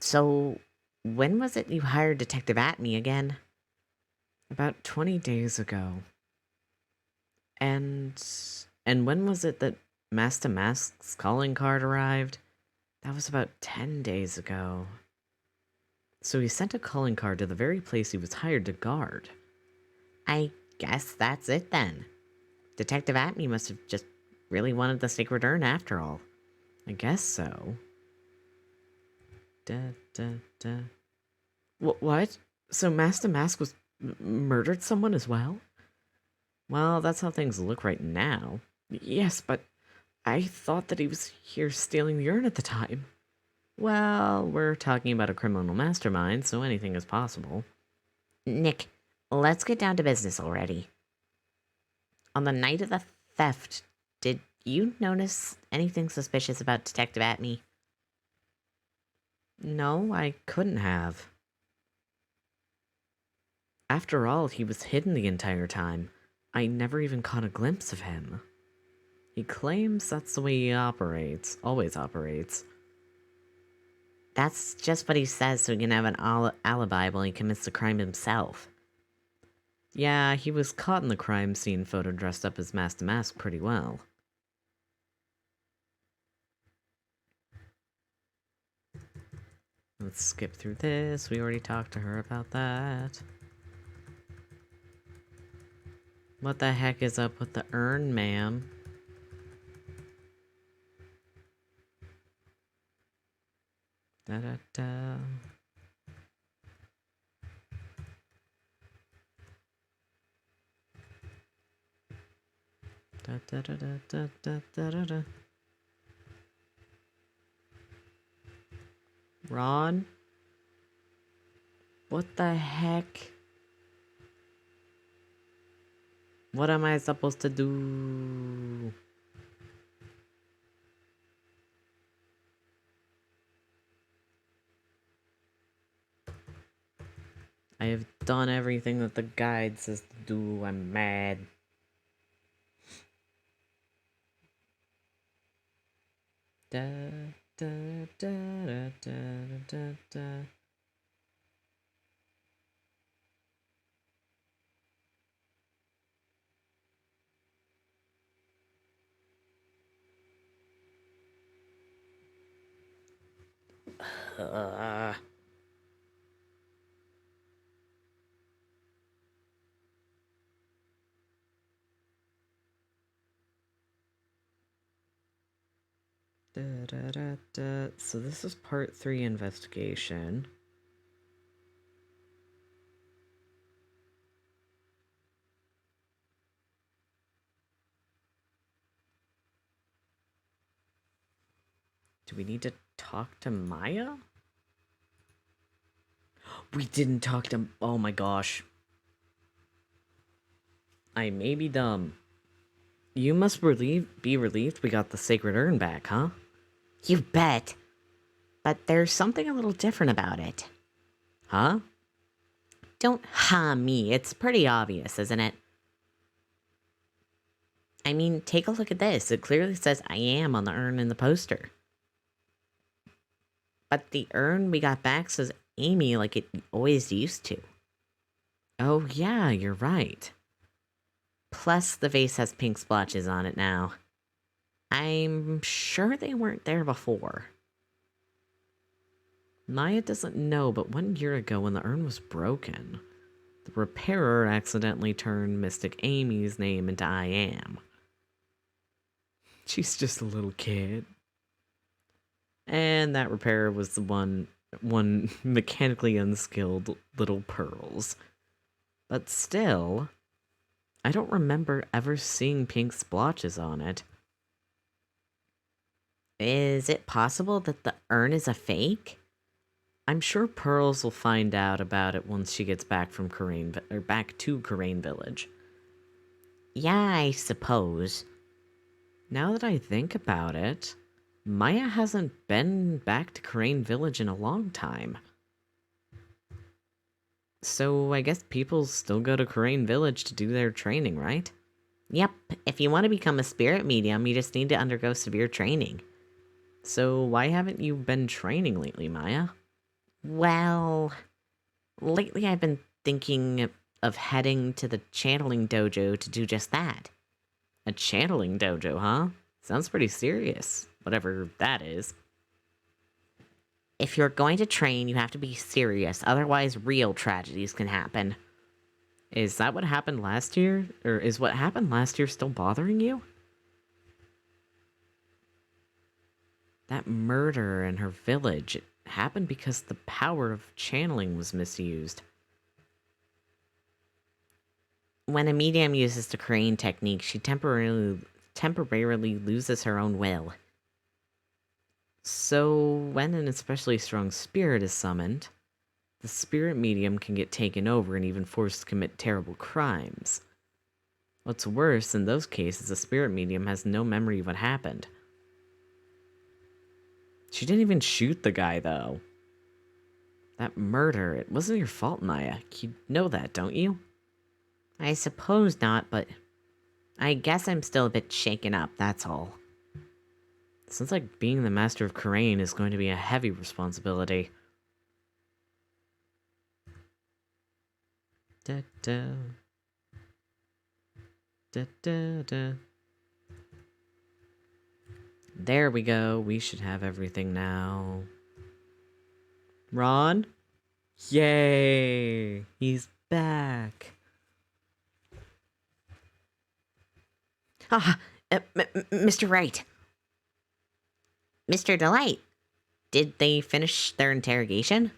So, when was it you hired Detective Atme again? About 20 days ago. And when was it that Master Mask's calling card arrived? That was about 10 days ago. So he sent a calling card to the very place he was hired to guard. I guess that's it then. Detective Atme must have just really wanted the sacred urn after all. I guess so. What? So Master Mask was murdered someone as well? Well, that's how things look right now. Yes, but I thought that he was here stealing the urn at the time. Well, we're talking about a criminal mastermind, so anything is possible. Nick, let's get down to business already. On the night of the theft, did you notice anything suspicious about Detective Atme? No, I couldn't have. After all, he was hidden the entire time. I never even caught a glimpse of him. He claims that's the way he operates, always operates. That's just what he says so he can have an alibi while he commits the crime himself. Yeah, he was caught in the crime scene photo dressed up as Master Mask pretty well. Let's skip through this. We already talked to her about that. What the heck is up with the urn, ma'am? Da da da. Da da da da da da da da da. Ron? What the heck? What am I supposed to do? I have done everything that the guide says to do. I'm mad. Da da da da da da da. Uh. Da, da, da, da. So this is part 3 investigation. Do we need to talk to Maya? We didn't talk to... Oh my gosh. I may be dumb. You must be relieved we got the sacred urn back, huh? You bet. But there's something a little different about it. Huh? Don't ha me. It's pretty obvious, isn't it? I mean, take a look at this. It clearly says I am on the urn in the poster. But the urn we got back says Amy like it always used to. Oh yeah, you're right. Plus, the vase has pink splotches on it now. I'm sure they weren't there before. Maya doesn't know, but 1 year ago when the urn was broken, the repairer accidentally turned Mystic Amy's name into I Am. She's just a little kid. And that repairer was the one mechanically unskilled little Pearls. But still, I don't remember ever seeing pink splotches on it. Is it possible that the urn is a fake? I'm sure Pearls will find out about it once she gets back from back to Karain Village. Yeah, I suppose. Now that I think about it, Maya hasn't been back to Karain Village in a long time. So I guess people still go to Karain Village to do their training, right? Yep, if you want to become a spirit medium, you just need to undergo severe training. So why haven't you been training lately, Maya? Well, lately I've been thinking of heading to the channeling dojo to do just that. A channeling dojo, huh? Sounds pretty serious, whatever that is. If you're going to train, you have to be serious, otherwise real tragedies can happen. Is that what happened last year? Or is what happened last year still bothering you? That murder in her village, it happened because the power of channeling was misused. When a medium uses the crane technique, she temporarily loses her own will. So, when an especially strong spirit is summoned, the spirit medium can get taken over and even forced to commit terrible crimes. What's worse, in those cases, the spirit medium has no memory of what happened. She didn't even shoot the guy, though. That murder, it wasn't your fault, Maya. You know that, don't you? I suppose not, but I guess I'm still a bit shaken up, that's all. Sounds like being the master of Karain is going to be a heavy responsibility. Da da. Da da da. There we go. We should have everything now. Ron? Yay! He's back. Ah, Mr. Wright. Mr. Delight. Did they finish their interrogation?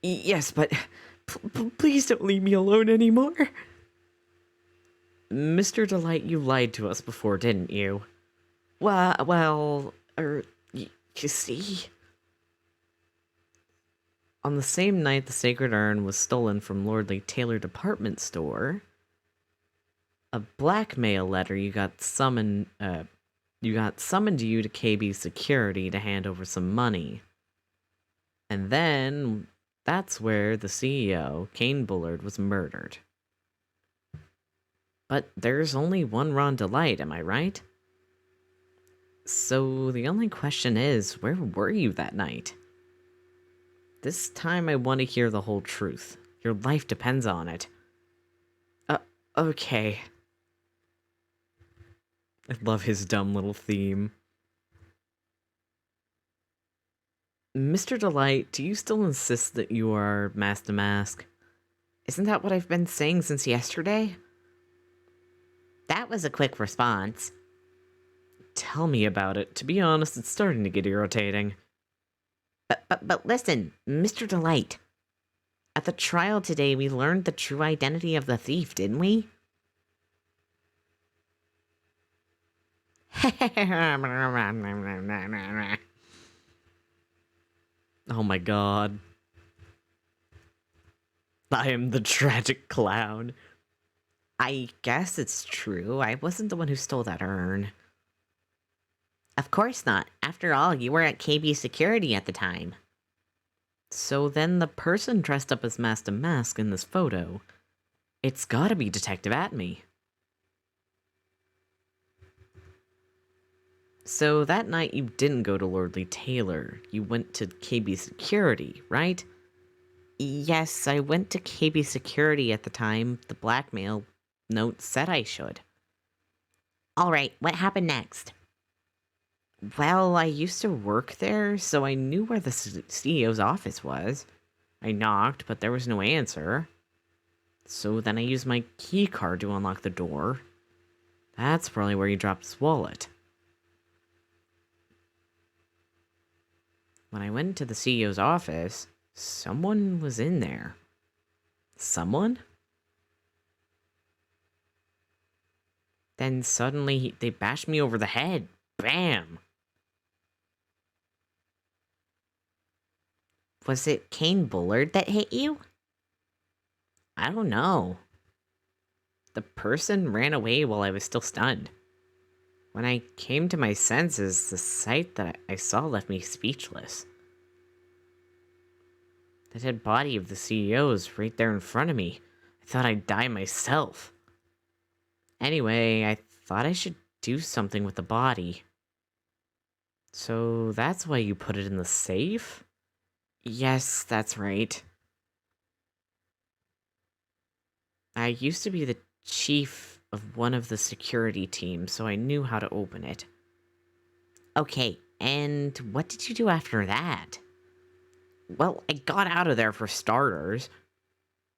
Yes, but please don't leave me alone anymore. Mr. Delight, you lied to us before, didn't you? You see... On the same night the sacred urn was stolen from Lordly Taylor department store, a blackmail letter you got summoned to you to KB security to hand over some money. And then that's where the CEO, Kane Bullard, was murdered. But there's only one Ron Delight, am I right? So the only question is, where were you that night? This time I want to hear the whole truth. Your life depends on it. Okay. I love his dumb little theme. Mr. Delight, do you still insist that you are Master Mask? Isn't that what I've been saying since yesterday? That was a quick response. Tell me about it. To be honest, it's starting to get irritating. But listen, Mr. Delight. At the trial today, we learned the true identity of the thief, didn't we? Oh my god. I am the tragic clown. I guess it's true. I wasn't the one who stole that urn. Of course not. After all, you were at KB Security at the time. So then the person dressed up as Master Mask in this photo, it's gotta be Detective Atme. So that night you didn't go to Lordly Taylor. You went to KB Security, right? Yes, I went to KB Security at the time. The blackmail note said I should. Alright, what happened next? Well, I used to work there, so I knew where the CEO's office was. I knocked, but there was no answer. So then I used my key card to unlock the door. That's probably where he dropped his wallet. When I went to the CEO's office, someone was in there. Someone? Then suddenly they bashed me over the head. Bam! Was it Kane Bullard that hit you? I don't know. The person ran away while I was still stunned. When I came to my senses, the sight that I saw left me speechless. The dead body of the CEO was right there in front of me. I thought I'd die myself. Anyway, I thought I should do something with the body. So that's why you put it in the safe? Yes, that's right. I used to be the chief of one of the security teams, so I knew how to open it. Okay, and what did you do after that? Well, I got out of there for starters.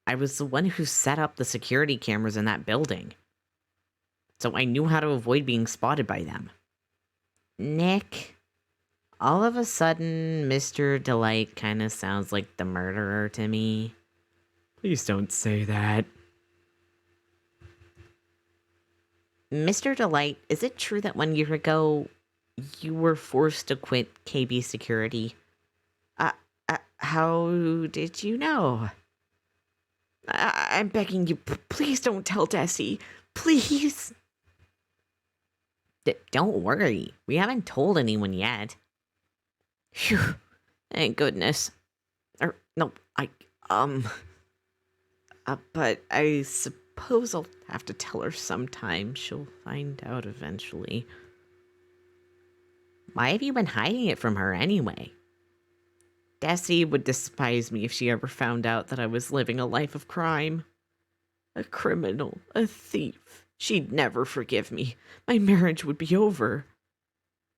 I was the one who set up the security cameras in that building. So I knew how to avoid being spotted by them. Nick, all of a sudden, Mr. Delight kind of sounds like the murderer to me. Please don't say that. Mr. Delight, is it true that 1 year ago, you were forced to quit KB Security? How did you know? I'm begging you, please don't tell Desi. Please. Don't worry, we haven't told anyone yet. Phew. Thank goodness. But I suppose I'll have to tell her sometime. She'll find out eventually. Why have you been hiding it from her anyway? Desi would despise me if she ever found out that I was living a life of crime. A criminal, a thief. She'd never forgive me. My marriage would be over.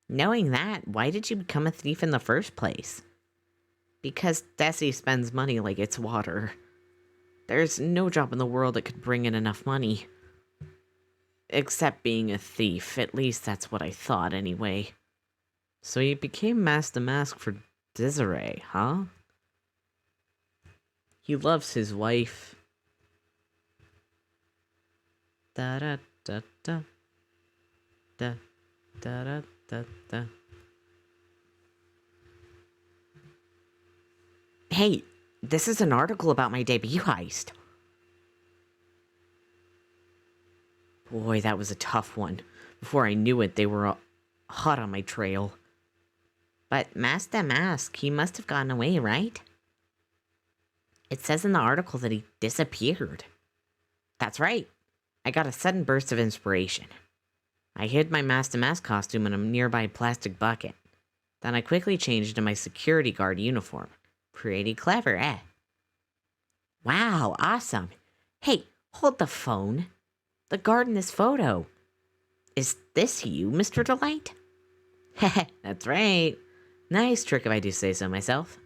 Knowing that, why did you become a thief in the first place? Because Desi spends money like it's water. There's no job in the world that could bring in enough money. Except being a thief, at least that's what I thought anyway. So you became Master Mask for Desiree, huh? He loves his wife. Da da da da da da da da da. Hey, this is an article about my debut heist. Boy, that was a tough one. Before I knew it, they were hot on my trail. But Master Mask, he must have gotten away, right? It says in the article that he disappeared. That's right. I got a sudden burst of inspiration. I hid my Master Mask costume in a nearby plastic bucket. Then I quickly changed into my security guard uniform. Pretty clever, eh? Wow, awesome. Hey, hold the phone. The guard in this photo. Is this you, Mr. Delight? Heh, that's right. Nice trick if I do say so myself.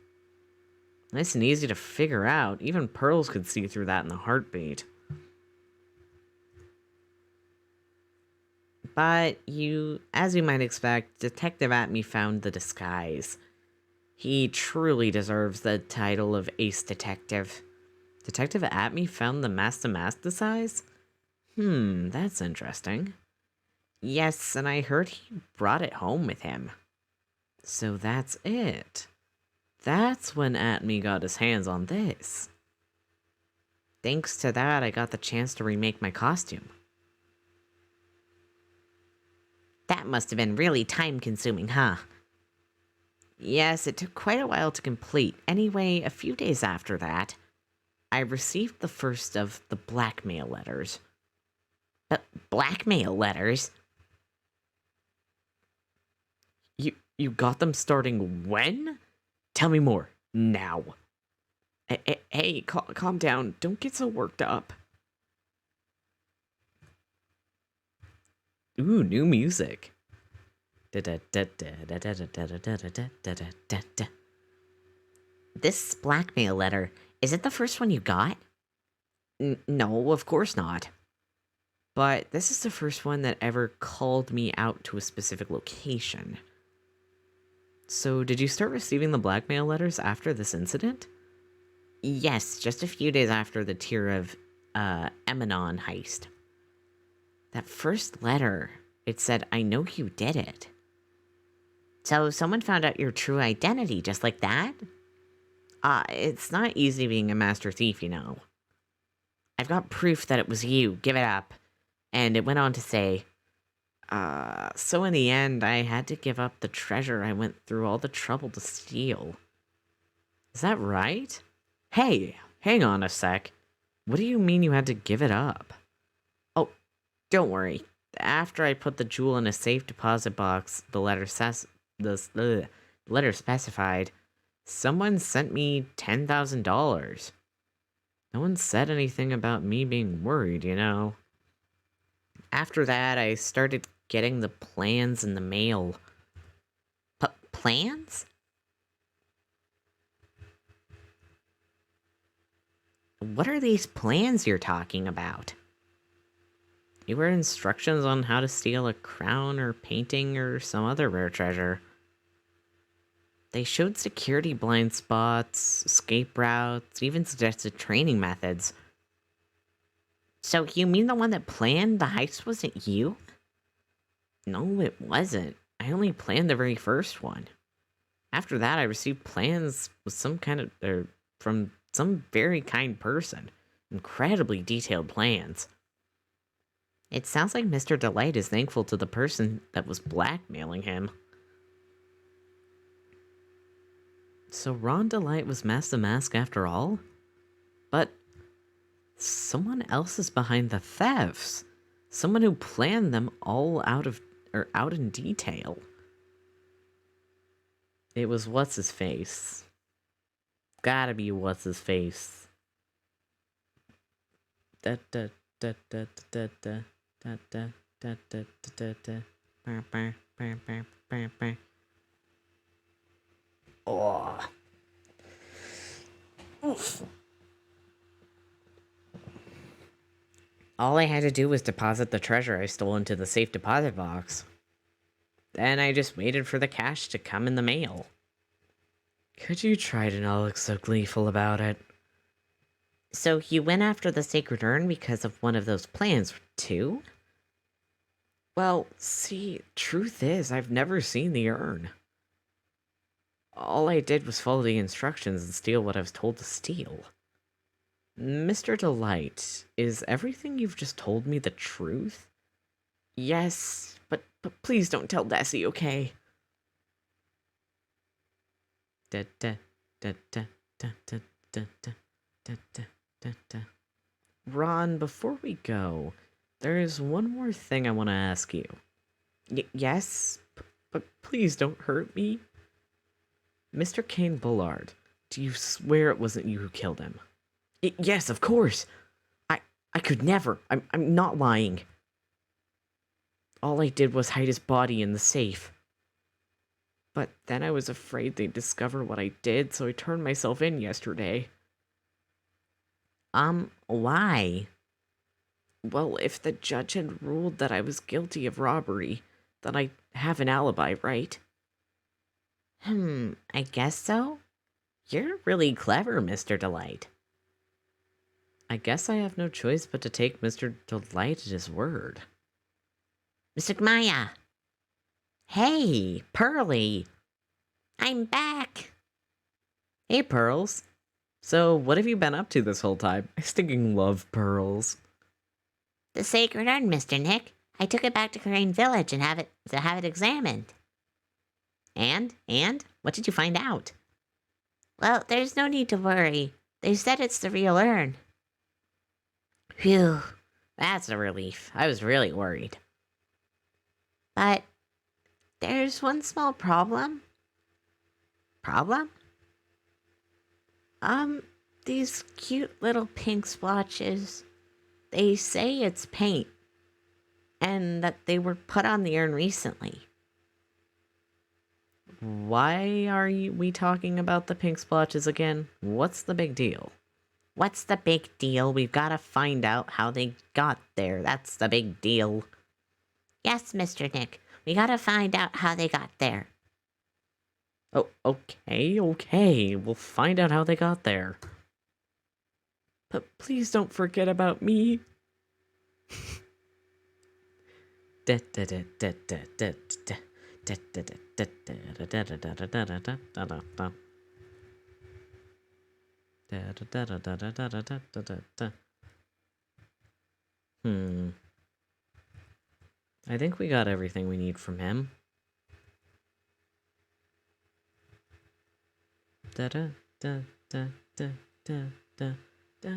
Nice and easy to figure out. Even Pearls could see through that in a heartbeat. But as you might expect, Detective Atme found the disguise. He truly deserves the title of Ace Detective. Detective Atme found the Master Mask disguise? That's interesting. Yes, and I heard he brought it home with him. So that's it. That's when Atme got his hands on this. Thanks to that, I got the chance to remake my costume. That must have been really time-consuming, huh? Yes, it took quite a while to complete. Anyway, a few days after that, I received the first of the blackmail letters. Blackmail letters? You got them starting when? Tell me more, now. Hey, calm down. Don't get so worked up. Ooh, new music. This blackmail letter, is it the first one you got? No, of course not. But this is the first one that ever called me out to a specific location. So, did you start receiving the blackmail letters after this incident? Yes, just a few days after the Tier of Emanon heist. That first letter, it said, I know you did it. So someone found out your true identity just like that? It's not easy being a master thief, you know. I've got proof that it was you. Give it up. And it went on to say, so in the end, I had to give up the treasure I went through all the trouble to steal. Is that right? Hey, hang on a sec. What do you mean you had to give it up? Oh, don't worry. After I put the jewel in a safe deposit box, the letter specified, someone sent me $10,000. No one said anything about me being worried, you know. After that, I started getting the plans in the mail. Plans? What are these plans you're talking about? They were instructions on how to steal a crown or painting or some other rare treasure. They showed security blind spots, escape routes, even suggested training methods. So you mean the one that planned the heist wasn't you? No, it wasn't. I only planned the very first one. After that, I received plans with from some very kind person. Incredibly detailed plans. It sounds like Mr. Delight is thankful to the person that was blackmailing him. So Ron Delight was Mask the Mask after all? But someone else is behind the thefts. Someone who planned them all out in detail. It was what's-his-face. Gotta be what's-his-face. Da da da da da da da da da da da da da. Oh. Oof. All I had to do was deposit the treasure I stole into the safe deposit box. Then I just waited for the cash to come in the mail. Could you try to not look so gleeful about it? So you went after the sacred urn because of one of those plans, too? Well, see, truth is, I've never seen the urn. All I did was follow the instructions and steal what I was told to steal. Mr. Delight, is everything you've just told me the truth? Yes, but please don't tell Desi, okay? Da da da da da da da da da da da da. Ron, before we go, there is one more thing I want to ask you. Yes, but please don't hurt me. Mr. Kane Bullard, do you swear it wasn't you who killed him? Yes, of course. I could never. I'm not lying. All I did was hide his body in the safe. But then I was afraid they'd discover what I did, so I turned myself in yesterday. Why? Well, if the judge had ruled that I was guilty of robbery, then I have an alibi, right? I guess so. You're really clever, Mr. Delight. I guess I have no choice but to take Mr. Delight at his word. Mr. Maya! Hey, Pearly! I'm back! Hey, Pearls. So, what have you been up to this whole time? I stinking love Pearls. The sacred urn, Mr. Nick. I took it back to Crane Village and have it examined. And? What did you find out? Well, there's no need to worry. They said it's the real urn. Phew. That's a relief. I was really worried. But there's one small problem. Problem? These cute little pink splotches. They say it's paint. And that they were put on the urn recently. Why are we talking about the pink splotches again? What's the big deal? What's the big deal? We've got to find out how they got there. That's the big deal. Yes, Mr. Nick. We got to find out how they got there. Oh, okay. We'll find out how they got there. But please don't forget about me. Hmm. I think we got everything we need from him. Da da da da da da da da da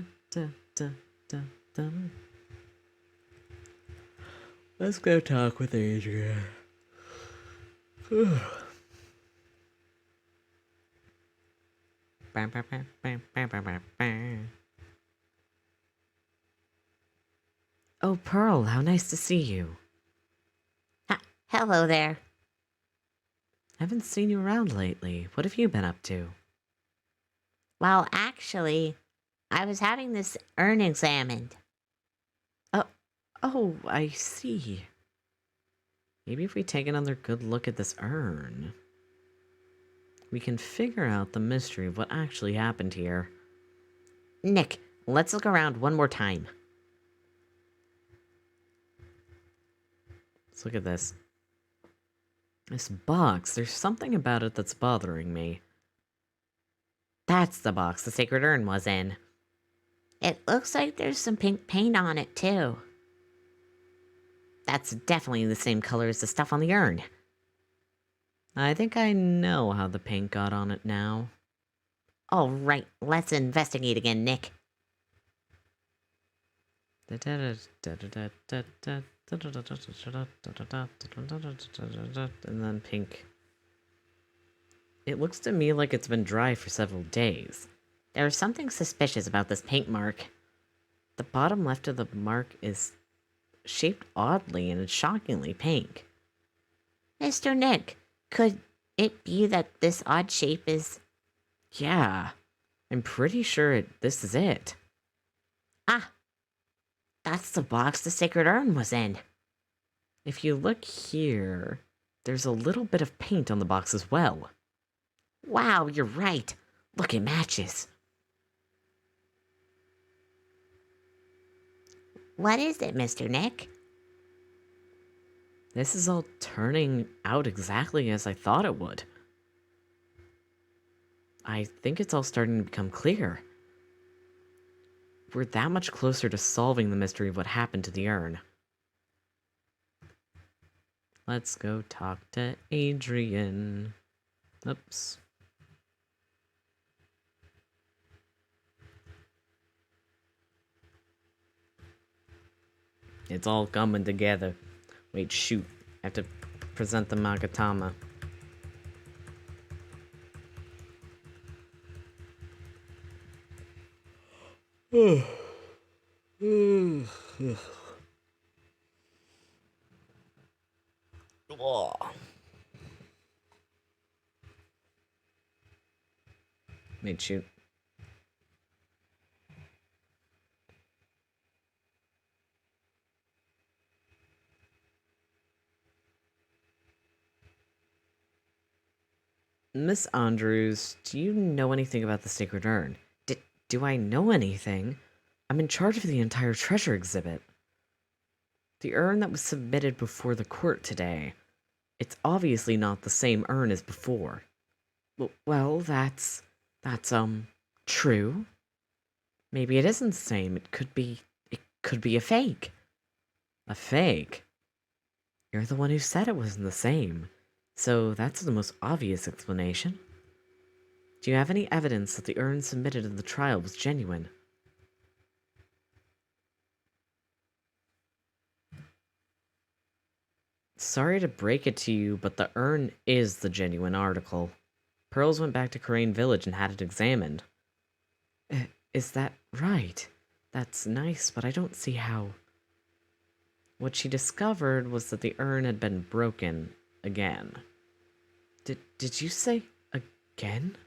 da da da. Let's go talk with Adrian. Oh, Pearl, how nice to see you. Hello there. I haven't seen you around lately. What have you been up to? Well, actually, I was having this urn examined. Oh, I see. Maybe if we take another good look at this urn, we can figure out the mystery of what actually happened here. Nick, let's look around one more time. Let's look at this. This box, there's something about it that's bothering me. That's the box the sacred urn was in. It looks like there's some pink paint on it, too. That's definitely the same color as the stuff on the urn. I think I know how the paint got on it now. All right, let's investigate again, Nick. And then pink. It looks to me like it's been dry for several days. There's something suspicious about this paint mark. The bottom left of the mark is shaped oddly and it's shockingly pink. Mr. Nick, could it be that this odd shape is... Yeah, I'm pretty sure this is it. Ah, that's the box the sacred urn was in. If you look here, there's a little bit of paint on the box as well. Wow, you're right. Look, it matches. What is it, Mr. Nick? This is all turning out exactly as I thought it would. I think it's all starting to become clear. We're that much closer to solving the mystery of what happened to the urn. Let's go talk to Adrian. Oops. It's all coming together. Wait, shoot. I have to present the Magatama. Wait, shoot. Miss Andrews, do you know anything about the Sacred Urn? Do I know anything? I'm in charge of the entire treasure exhibit. The urn that was submitted before the court today. It's obviously not the same urn as before. Well, that's true. Maybe it isn't the same. It could be a fake. A fake? You're the one who said it wasn't the same. So that's the most obvious explanation. Do you have any evidence that the urn submitted in the trial was genuine? Sorry to break it to you, but the urn is the genuine article. Pearls went back to Crane Village and had it examined. Is that right? That's nice, but I don't see how. What she discovered was that the urn had been broken again. Did you say again?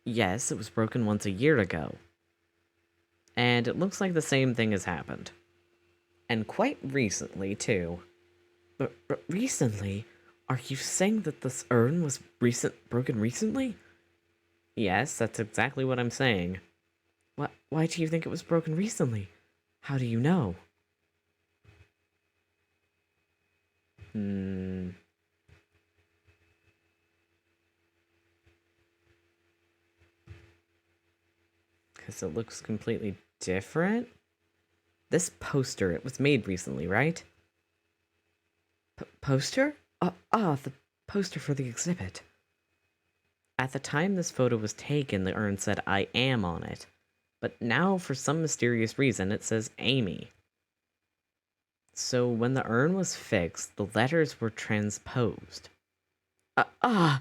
Yes, it was broken once a year ago. And it looks like the same thing has happened. And quite recently, too. But recently? Are you saying that this urn was broken recently? Yes, that's exactly what I'm saying. Why do you think it was broken recently? How do you know? Hmm. Because it looks completely different? This poster, it was made recently, right? Poster? The poster for the exhibit. At the time this photo was taken, the urn said I am on it. But now, for some mysterious reason, it says Amy. So when the urn was fixed, the letters were transposed. I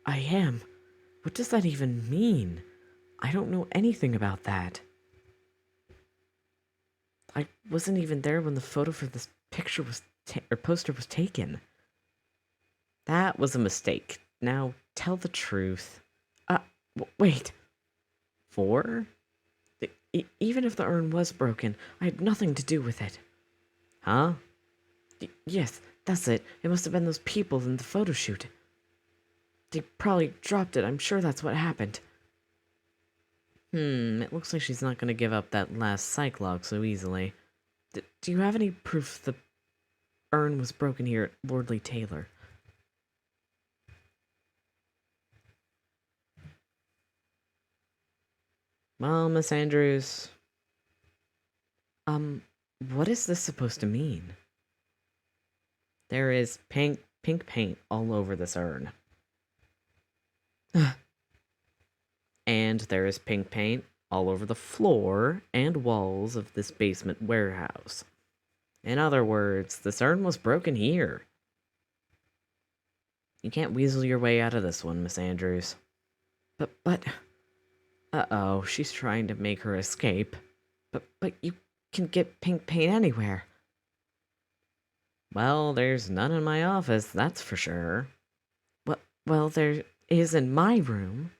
am. What does that even mean? I don't know anything about that. I wasn't even there when the photo for this picture was or poster was taken. That was a mistake. Now tell the truth. Wait. 4? Even if the urn was broken, I had nothing to do with it. Huh? Yes, that's it. It must have been those people in the photo shoot. They probably dropped it. I'm sure that's what happened. It looks like she's not going to give up that last psych log so easily. Do you have any proof the urn was broken here at Lordly Taylor? Well, Miss Andrews... what is this supposed to mean? There is pink paint all over this urn. And there is pink paint all over the floor and walls of this basement warehouse. In other words, this urn was broken here. You can't weasel your way out of this one, Miss Andrews. But... Uh-oh, she's trying to make her escape. But you can get pink paint anywhere. Well, there's none in my office, that's for sure. Well, there is in my room.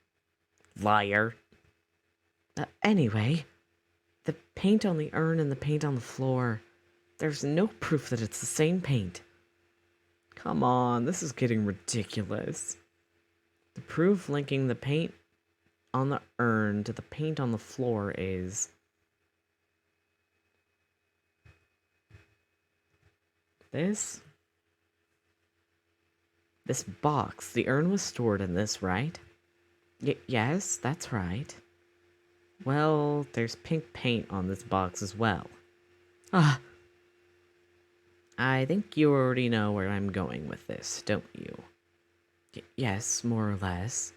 Liar. Anyway, the paint on the urn and the paint on the floor, there's no proof that it's the same paint. Come on, this is getting ridiculous. The proof linking the paint on the urn to the paint on the floor is... This box. The urn was stored in this, right? Yes, that's right. Well, there's pink paint on this box as well. I think you already know where I'm going with this, don't you? Yes, more or less.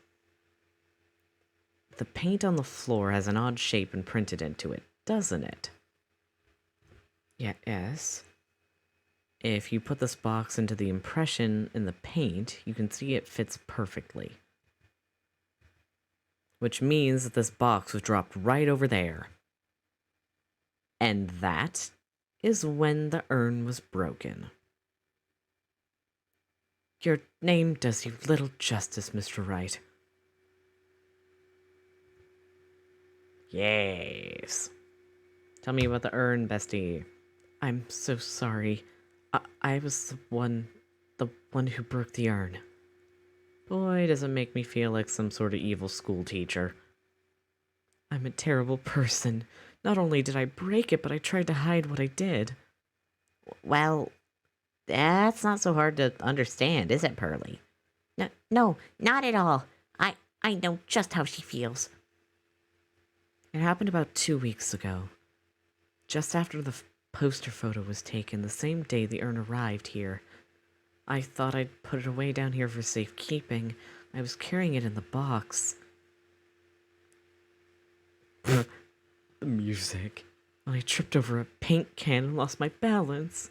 The paint on the floor has an odd shape imprinted into it, doesn't it? Yes. If you put this box into the impression in the paint, you can see it fits perfectly. Which means that this box was dropped right over there. And that is when the urn was broken. Your name does you little justice, Mr. Wright. Yes. Tell me about the urn, bestie. I'm so sorry. I was the one who broke the urn. Boy, does it make me feel like some sort of evil school teacher. I'm a terrible person. Not only did I break it, but I tried to hide what I did. Well, that's not so hard to understand, is it, Pearly? No, not at all. I know just how she feels. It happened about 2 weeks ago. Just after the poster photo was taken, the same day the urn arrived here. I thought I'd put it away down here for safekeeping. I was carrying it in the box. The music. When I tripped over a paint can and lost my balance.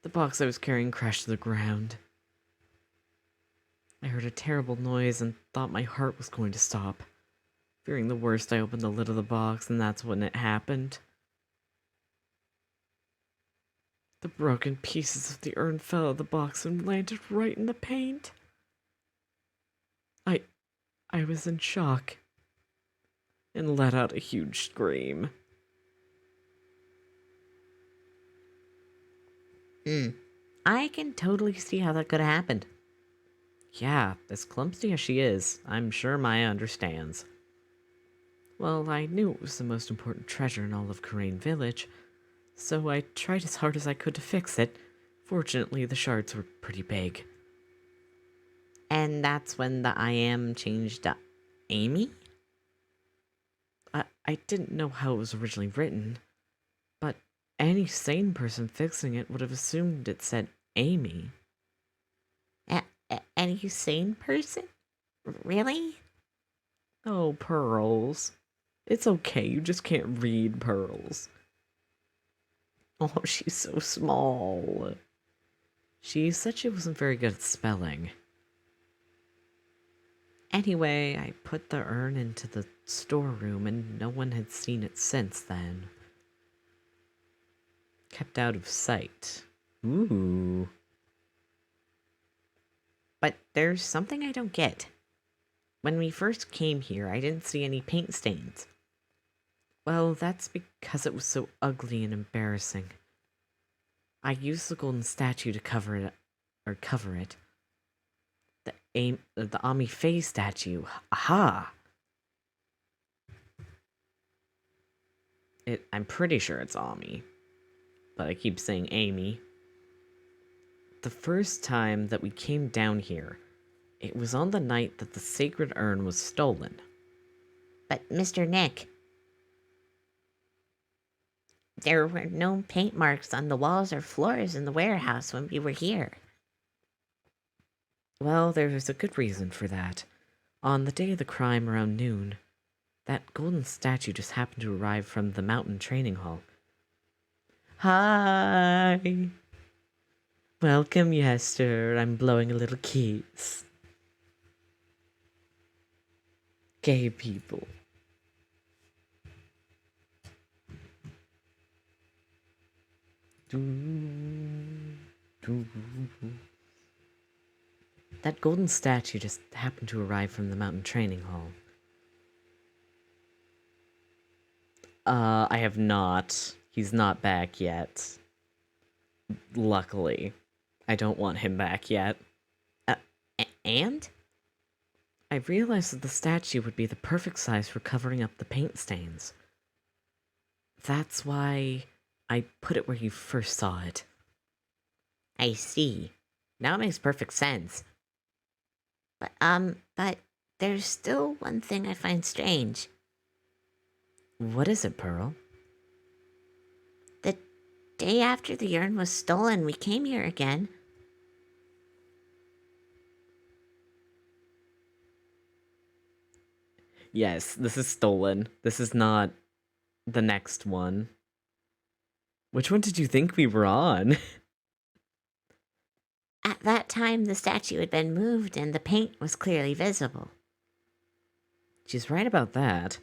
The box I was carrying crashed to the ground. I heard a terrible noise and thought my heart was going to stop. Fearing the worst, I opened the lid of the box, and that's when it happened. The broken pieces of the urn fell out of the box and landed right in the paint. I was in shock and let out a huge scream. I can totally see how that could have happened. Yeah, as clumsy as she is, I'm sure Maya understands. Well, I knew it was the most important treasure in all of Karain Village, So I tried as hard as I could to fix it. Fortunately, the shards were pretty big. And that's when the I am changed to Amy? I didn't know how it was originally written, but any sane person fixing it would have assumed it said Amy. Any sane person? Really? Oh, Pearls. It's okay, you just can't read, Pearls. Oh, she's so small. She said she wasn't very good at spelling. Anyway, I put the urn into the storeroom and no one had seen it since then. Kept out of sight. Ooh. But there's something I don't get. When we first came here, I didn't see any paint stains. Well, that's because it was so ugly and embarrassing. I used the golden statue to cover it. The Ami Faye statue. Aha! I'm pretty sure it's Ami, but I keep saying Amy. The first time that we came down here, it was on the night that the sacred urn was stolen. But Mr. Nick, there were no paint marks on the walls or floors in the warehouse when we were here. Well, there's a good reason for that. On the day of the crime around noon, that golden statue just happened to arrive from the mountain training hall. Hi! Welcome, Yester. I'm blowing a little kiss. Gay people. That golden statue just happened to arrive from the mountain training hall. I have not. He's not back yet. Luckily. I don't want him back yet. And? I realized that the statue would be the perfect size for covering up the paint stains. That's why I put it where you first saw it. I see. Now it makes perfect sense. But there's still one thing I find strange. What is it, Pearl? The day after the urn was stolen, we came here again. Yes, this is stolen. This is not the next one. Which one did you think we were on? At that time, the statue had been moved and the paint was clearly visible. She's right about that.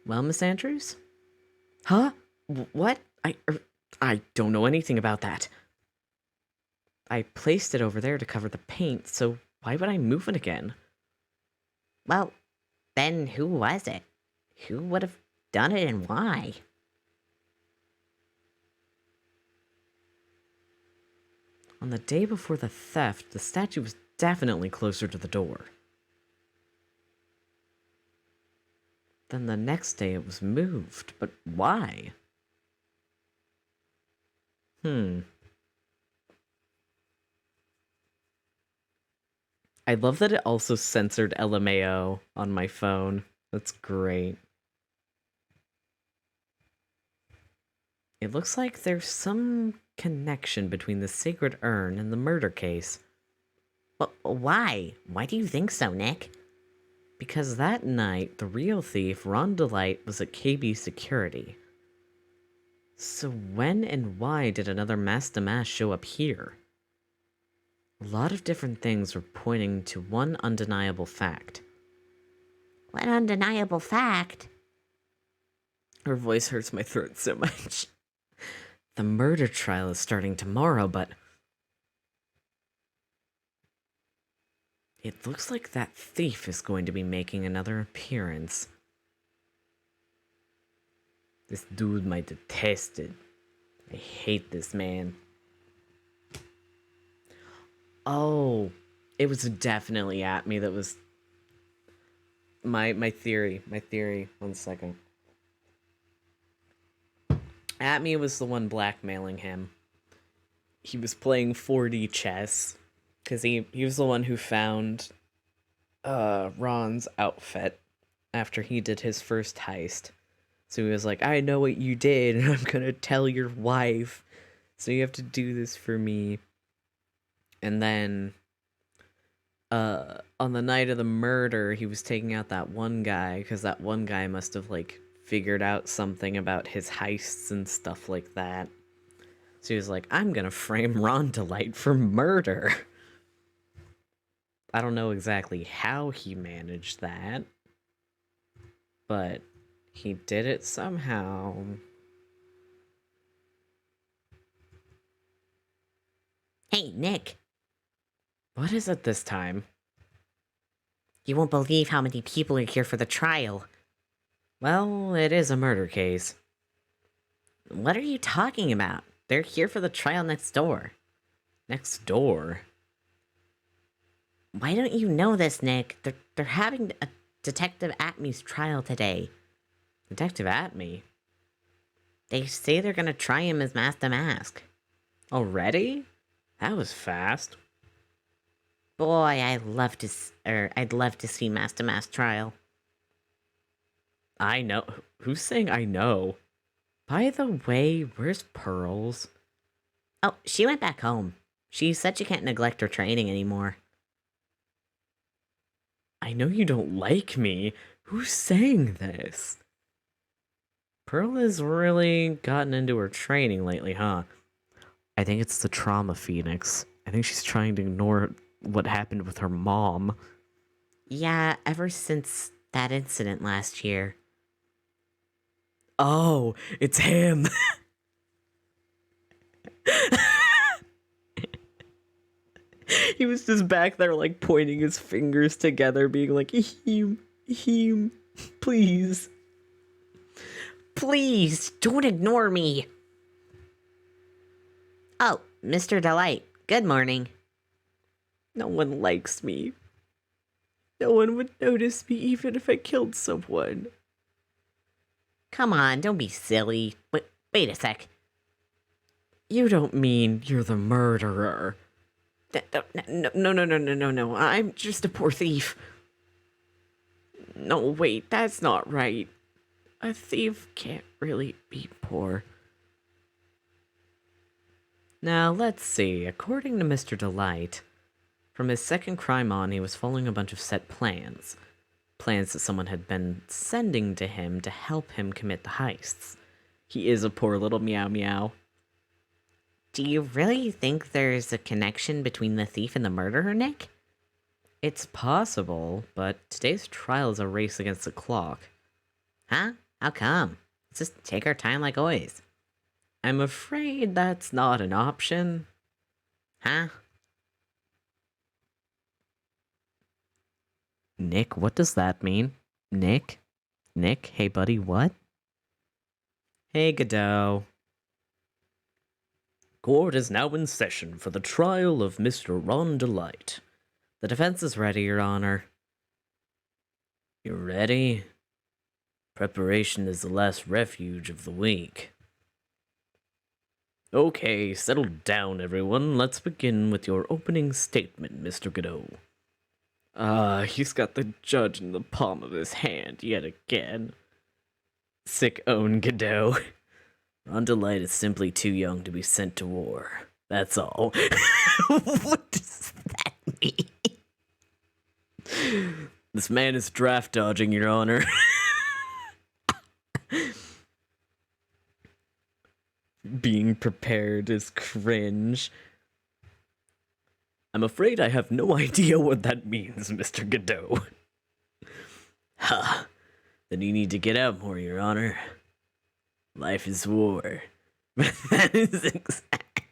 Well, Miss Andrews? Huh? What? I don't know anything about that. I placed it over there to cover the paint, so why would I move it again? Well, then who was it? Who would have done it and why? On the day before the theft, the statue was definitely closer to the door. Then the next day it was moved, but why? I love that it also censored LMAO on my phone. That's great. It looks like there's some connection between the sacred urn and the murder case. But why? Why do you think so, Nick? Because that night, the real thief, Ron Delight, was at KB Security. So when and why did another masked mask show up here? A lot of different things were pointing to one undeniable fact. What undeniable fact? Her voice hurts my throat so much. The murder trial is starting tomorrow, but it looks like that thief is going to be making another appearance. This dude might detest it. I hate this man. Oh, it was definitely at me. That was my theory. My theory. 1 second. Atme was the one blackmailing him. He was playing 4D chess because he was the one who found Ron's outfit after he did his first heist. So he was like, I know what you did, and I'm gonna tell your wife. So you have to do this for me. And then, on the night of the murder, he was taking out that one guy, because that one guy must have, like, figured out something about his heists and stuff like that. So he was like, I'm gonna frame Ron Delight for murder. I don't know exactly how he managed that, but he did it somehow. Hey, Nick, What is it this time? you won't believe how many people are here for the trial. Well, it is a murder case. What are you talking about? They're here for the trial next door. Next door? Why don't you know this, Nick? They're having a Detective Atme's trial today. Detective Atme? They say they're gonna try him as Master Mask. Already? That was fast. Boy, I'd love to see Master Mask trial. I know. Who's saying I know? By the way, where's Pearls? Oh, she went back home. She said she can't neglect her training anymore. I know you don't like me. Who's saying this? Pearl has really gotten into her training lately, huh? I think it's the trauma phoenix. I think she's trying to ignore what happened with her mom. Yeah, ever since that incident last year. Oh, it's him. He was just back there, like, pointing his fingers together, being like, him, please. Please, don't ignore me. Oh, Mr. Delight, good morning. No one likes me. No one would notice me even if I killed someone. Come on, don't be silly. Wait a sec. You don't mean you're the murderer. No. I'm just a poor thief. No, wait, that's not right. A thief can't really be poor. Now, let's see. According to Mr. Delight, from his second crime on, he was following a bunch of set plans. Plans that someone had been sending to him to help him commit the heists. He is a poor little meow meow. Do you really think there's a connection between the thief and the murderer, Nick? It's possible, but today's trial is a race against the clock. Huh? How come? Let's just take our time like always. I'm afraid that's not an option. Huh? Nick, what does that mean? Nick? Nick, hey buddy, what? Hey, Godot. Court is now in session for the trial of Mr. Ron Delight. The defense is ready, Your Honor. You ready? Preparation is the last refuge of the weak. Okay, settle down, everyone. Let's begin with your opening statement, Mr. Godot. He's got the judge in the palm of his hand yet again. Sick own Godot. Ron Delight is simply too young to be sent to war. That's all. What does that mean? This man is draft dodging, Your Honor. Being prepared is cringe. I'm afraid I have no idea what that means, Mr. Godot. Huh. Then you need to get out more, Your Honor. Life is war. That is exact.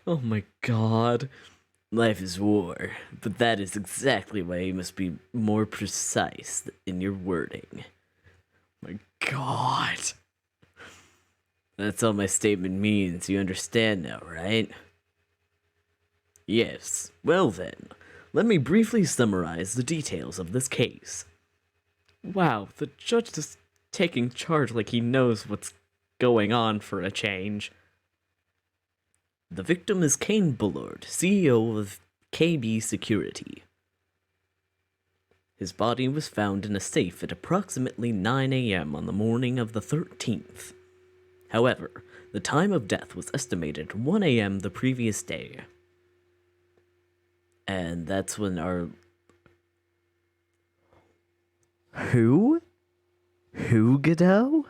Oh my god. Life is war, but that is exactly why you must be more precise in your wording. My god. That's all my statement means. You understand now, right? Yes. Well then, let me briefly summarize the details of this case. Wow, the judge is taking charge like he knows what's going on for a change. The victim is Kane Bullard, CEO of KB Security. His body was found in a safe at approximately 9 a.m. on the morning of the 13th. However, the time of death was estimated 1 a.m. the previous day. And that's when our... Who? Who, Godot?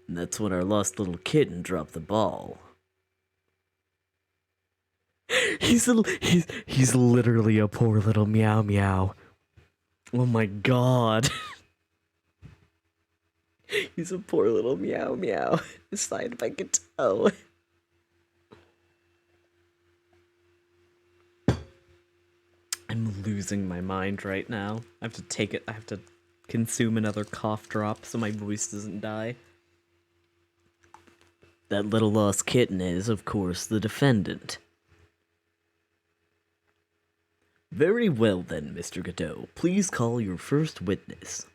And that's when our lost little kitten dropped the ball. He's literally a poor little meow meow. Oh my god. He's a poor little meow meow. Signed by Godot. I'm losing my mind right now. I have to take it. I have to consume another cough drop so my voice doesn't die. That little lost kitten is, of course, the defendant. Very well then, Mr. Godot. Please call your first witness.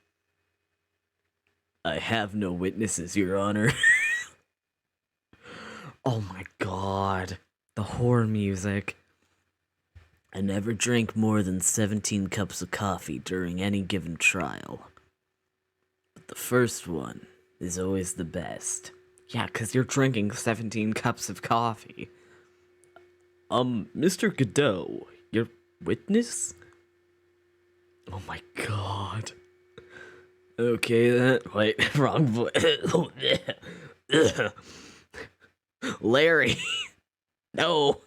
I have no witnesses, Your Honor. Oh my god. The horror music. I never drank more than 17 cups of coffee during any given trial. But the first one is always the best. Yeah, 'cause you're drinking 17 cups of coffee. Mr. Godot, your witness? Oh my god. Okay then. Wait, wrong voice. Larry. No.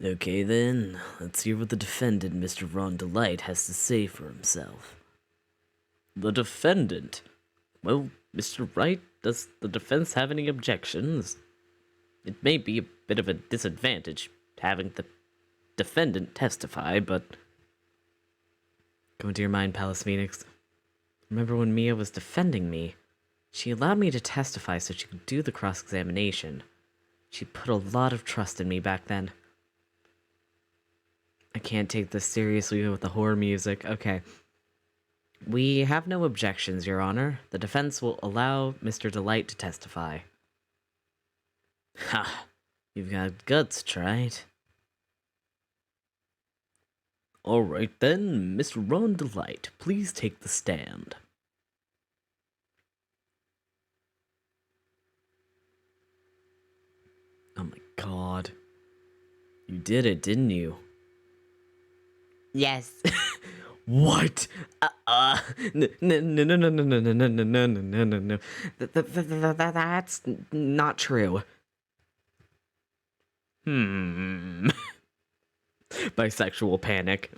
Okay then, let's hear what the defendant, Mr. Ron Delight, has to say for himself. The defendant? Well, Mr. Wright, does the defense have any objections? It may be a bit of a disadvantage having the defendant testify, but... Go into your mind, Palace Phoenix. Remember when Mia was defending me? She allowed me to testify so she could do the cross-examination. She put a lot of trust in me back then. I can't take this seriously with the horror music. Okay. We have no objections, Your Honor. The defense will allow Mr. Delight to testify. Ha! You've got guts, right? Alright then, Mr. Ron Delight, please take the stand. Oh my god. You did it, didn't you? Yes. What? No, no, no, no, no, no, no, no, no, no, no, no, no. That's not true. Bisexual panic.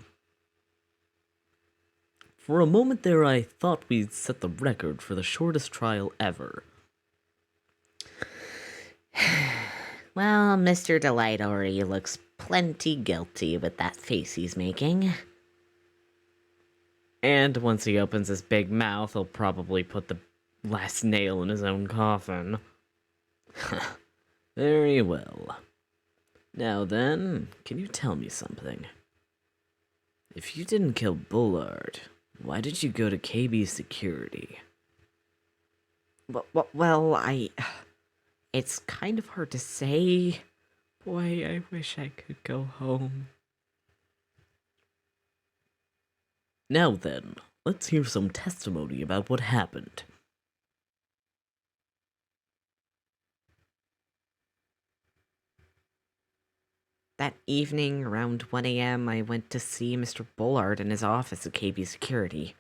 For a moment there, I thought we'd set the record for the shortest trial ever. Well, Mr. Delight already looks plenty guilty with that face he's making. And once he opens his big mouth, he'll probably put the last nail in his own coffin. Very well. Now then, can you tell me something? If you didn't kill Bullard, why did you go to KB Security? Well, it's kind of hard to say. Boy, I wish I could go home. Now then, let's hear some testimony about what happened. That evening, around 1 a.m., I went to see Mr. Bullard in his office at KB Security.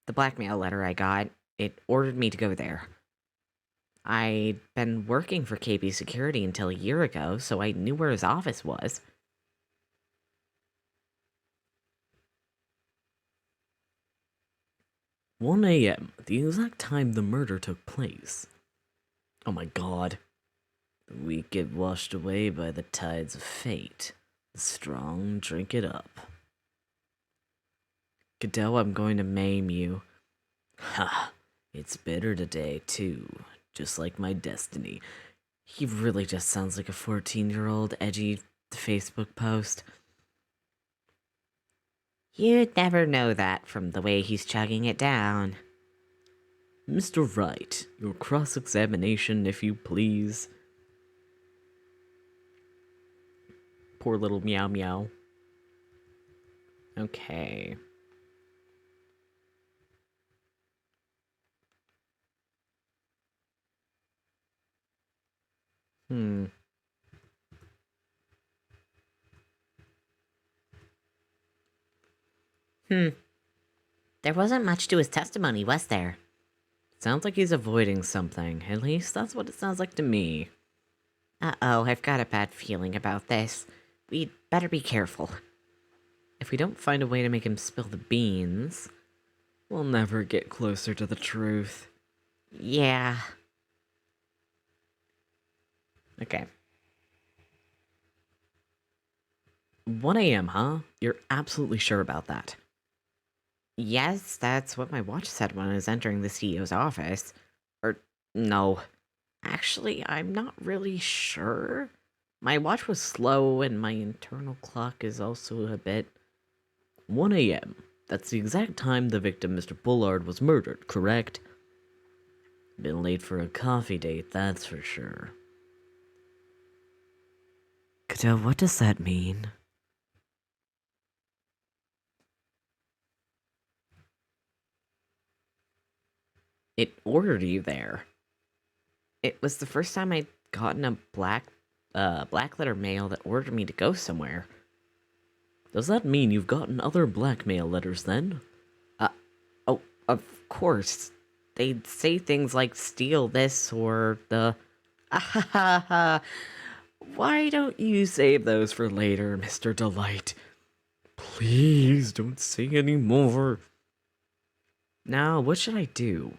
The blackmail letter I got, it ordered me to go there. I'd been working for KB Security until a year ago, so I knew where his office was. "1 a.m., the exact time the murder took place. Oh my god. The weak get washed away by the tides of fate. The strong drink it up. Godot, I'm going to maim you. Ha! It's bitter today, too. Just like my destiny." He really just sounds like a 14-year-old edgy Facebook post. You'd never know that from the way he's chugging it down. Mr. Wright, your cross-examination, if you please. Poor little meow meow. Okay. Hmm. There wasn't much to his testimony, was there? Sounds like he's avoiding something. At least that's what it sounds like to me. Uh-oh, I've got a bad feeling about this. We'd better be careful. If we don't find a way to make him spill the beans, we'll never get closer to the truth. Yeah. Okay. 1 a.m., huh? You're absolutely sure about that? Yes, that's what my watch said when I was entering the CEO's office. Or, no. Actually, I'm not really sure. My watch was slow, and my internal clock is also a bit... 1 a.m. That's the exact time the victim, Mr. Bullard, was murdered, correct? Been late for a coffee date, that's for sure. Cadeau, what does that mean? It ordered you there. It was the first time I'd gotten a black letter mail that ordered me to go somewhere. Does that mean you've gotten other blackmail letters then? Oh, of course. They'd say things like steal this or the... Why don't you save those for later, Mr. Delight? Please don't say any more. Now, what should I do?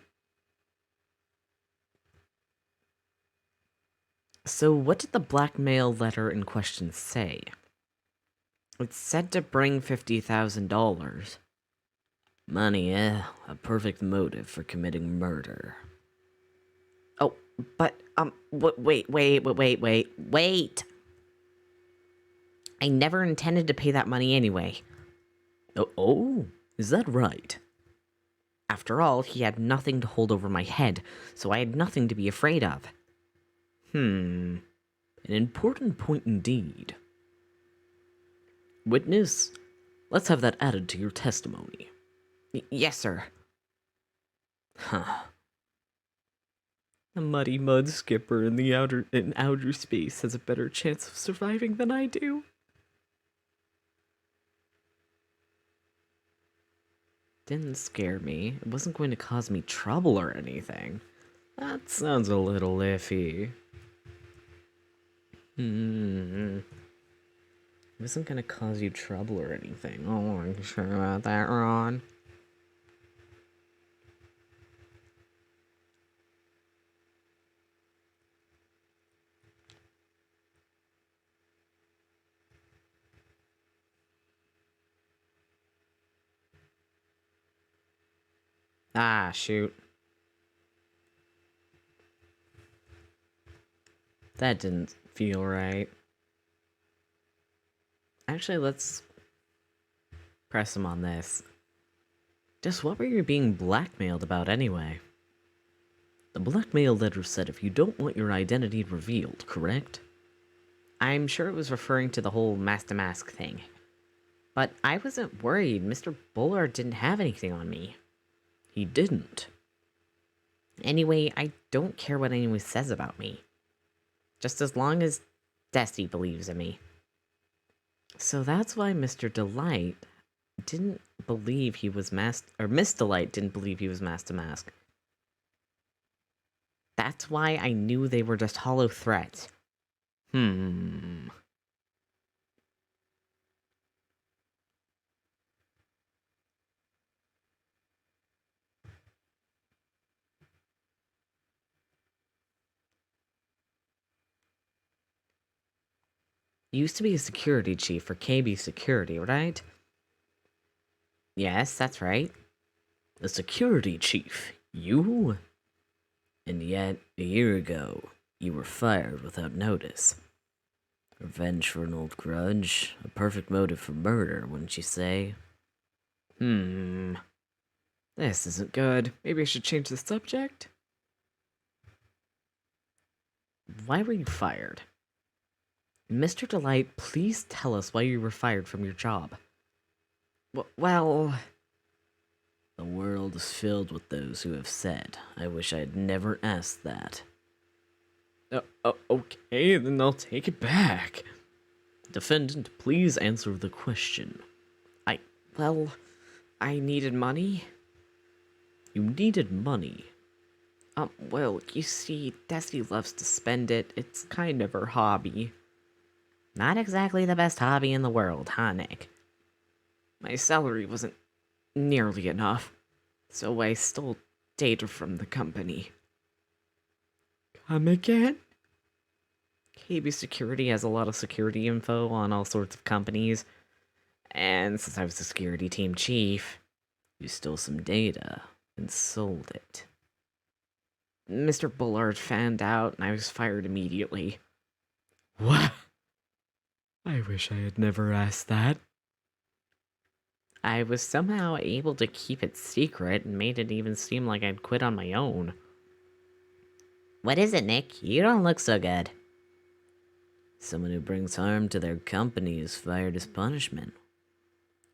So, what did the blackmail letter in question say? It said to bring $50,000. Money, eh? A perfect motive for committing murder. Oh, but, wait. I never intended to pay that money anyway. Oh, is that right? After all, he had nothing to hold over my head, so I had nothing to be afraid of. An important point indeed. Witness, let's have that added to your testimony. Yes, sir. Huh. A muddy mud skipper in outer space has a better chance of surviving than I do. Didn't scare me. It wasn't going to cause me trouble or anything. That sounds a little iffy. It wasn't gonna cause you trouble or anything. Oh, are you sure about that, Ron? Ah, shoot. That didn't feel right. Actually, let's press him on this. Just what were you being blackmailed about anyway? The blackmail letter said if you don't want your identity revealed, correct? I'm sure it was referring to the whole mask-to-mask thing. But I wasn't worried. Mr. Bullard didn't have anything on me. He didn't. Anyway, I don't care what anyone says about me. Just as long as Desi believes in me. So that's why Mr. Delight didn't believe he was or Miss Delight didn't believe he was mask-to-mask. That's why I knew they were just hollow threats. You used to be a security chief for KB Security, right? Yes, that's right. A security chief? You? And yet, a year ago, you were fired without notice. Revenge for an old grudge, a perfect motive for murder, wouldn't you say? Hmm. This isn't good. Maybe I should change the subject? Why were you fired? Mr. Delight, please tell us why you were fired from your job. Well, the world is filled with those who have said, I wish I had never asked that. Okay, then I'll take it back. Defendant, please answer the question. Well, I needed money. You needed money? Well, you see, Desi loves to spend it. It's kind of her hobby. Not exactly the best hobby in the world, huh, Nick? My salary wasn't nearly enough, so I stole data from the company. Come again? KB Security has a lot of security info on all sorts of companies, and since I was the security team chief, you stole some data and sold it. Mr. Bullard found out, and I was fired immediately. What? I wish I had never asked that. I was somehow able to keep it secret and made it even seem like I'd quit on my own. What is it, Nick? You don't look so good. Someone who brings harm to their company is fired as punishment.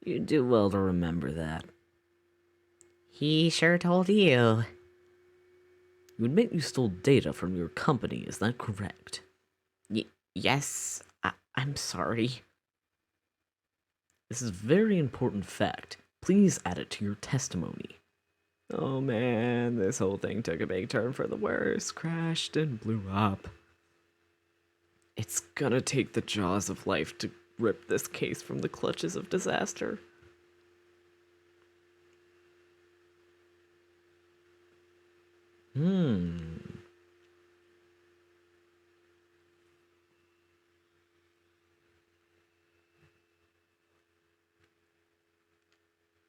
You do well to remember that. He sure told you. You admit you stole data from your company, is that correct? Yes, I'm sorry. This is a very important fact. Please add it to your testimony. Oh man, this whole thing took a big turn for the worse, crashed and blew up. It's gonna take the jaws of life to rip this case from the clutches of disaster.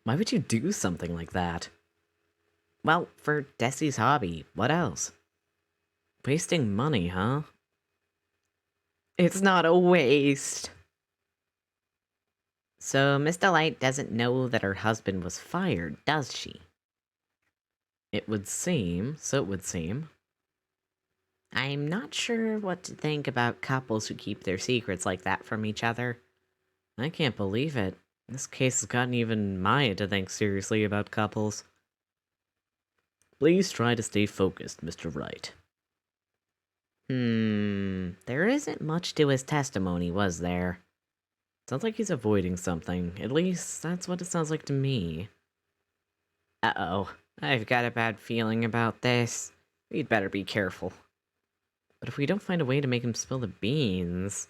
Why would you do something like that? Well, for Desi's hobby, what else? Wasting money, huh? It's not a waste. So Miss Delight doesn't know that her husband was fired, does she? It would seem, so it would seem. I'm not sure what to think about couples who keep their secrets like that from each other. I can't believe it. This case has gotten even Maya to think seriously about couples. Please try to stay focused, Mr. Wright. There isn't much to his testimony, was there? Sounds like he's avoiding something. At least, that's what it sounds like to me. Uh-oh, I've got a bad feeling about this. We'd better be careful. But if we don't find a way to make him spill the beans,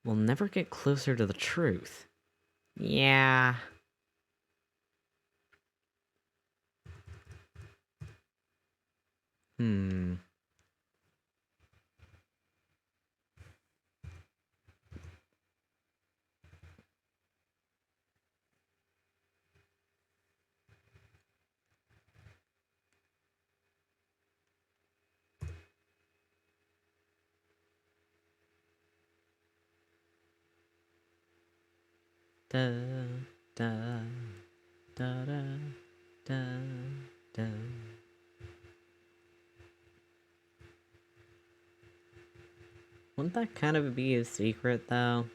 we'll never get closer to the truth. Yeah. Da da da da da da. Wouldn't that kind of be a secret, though?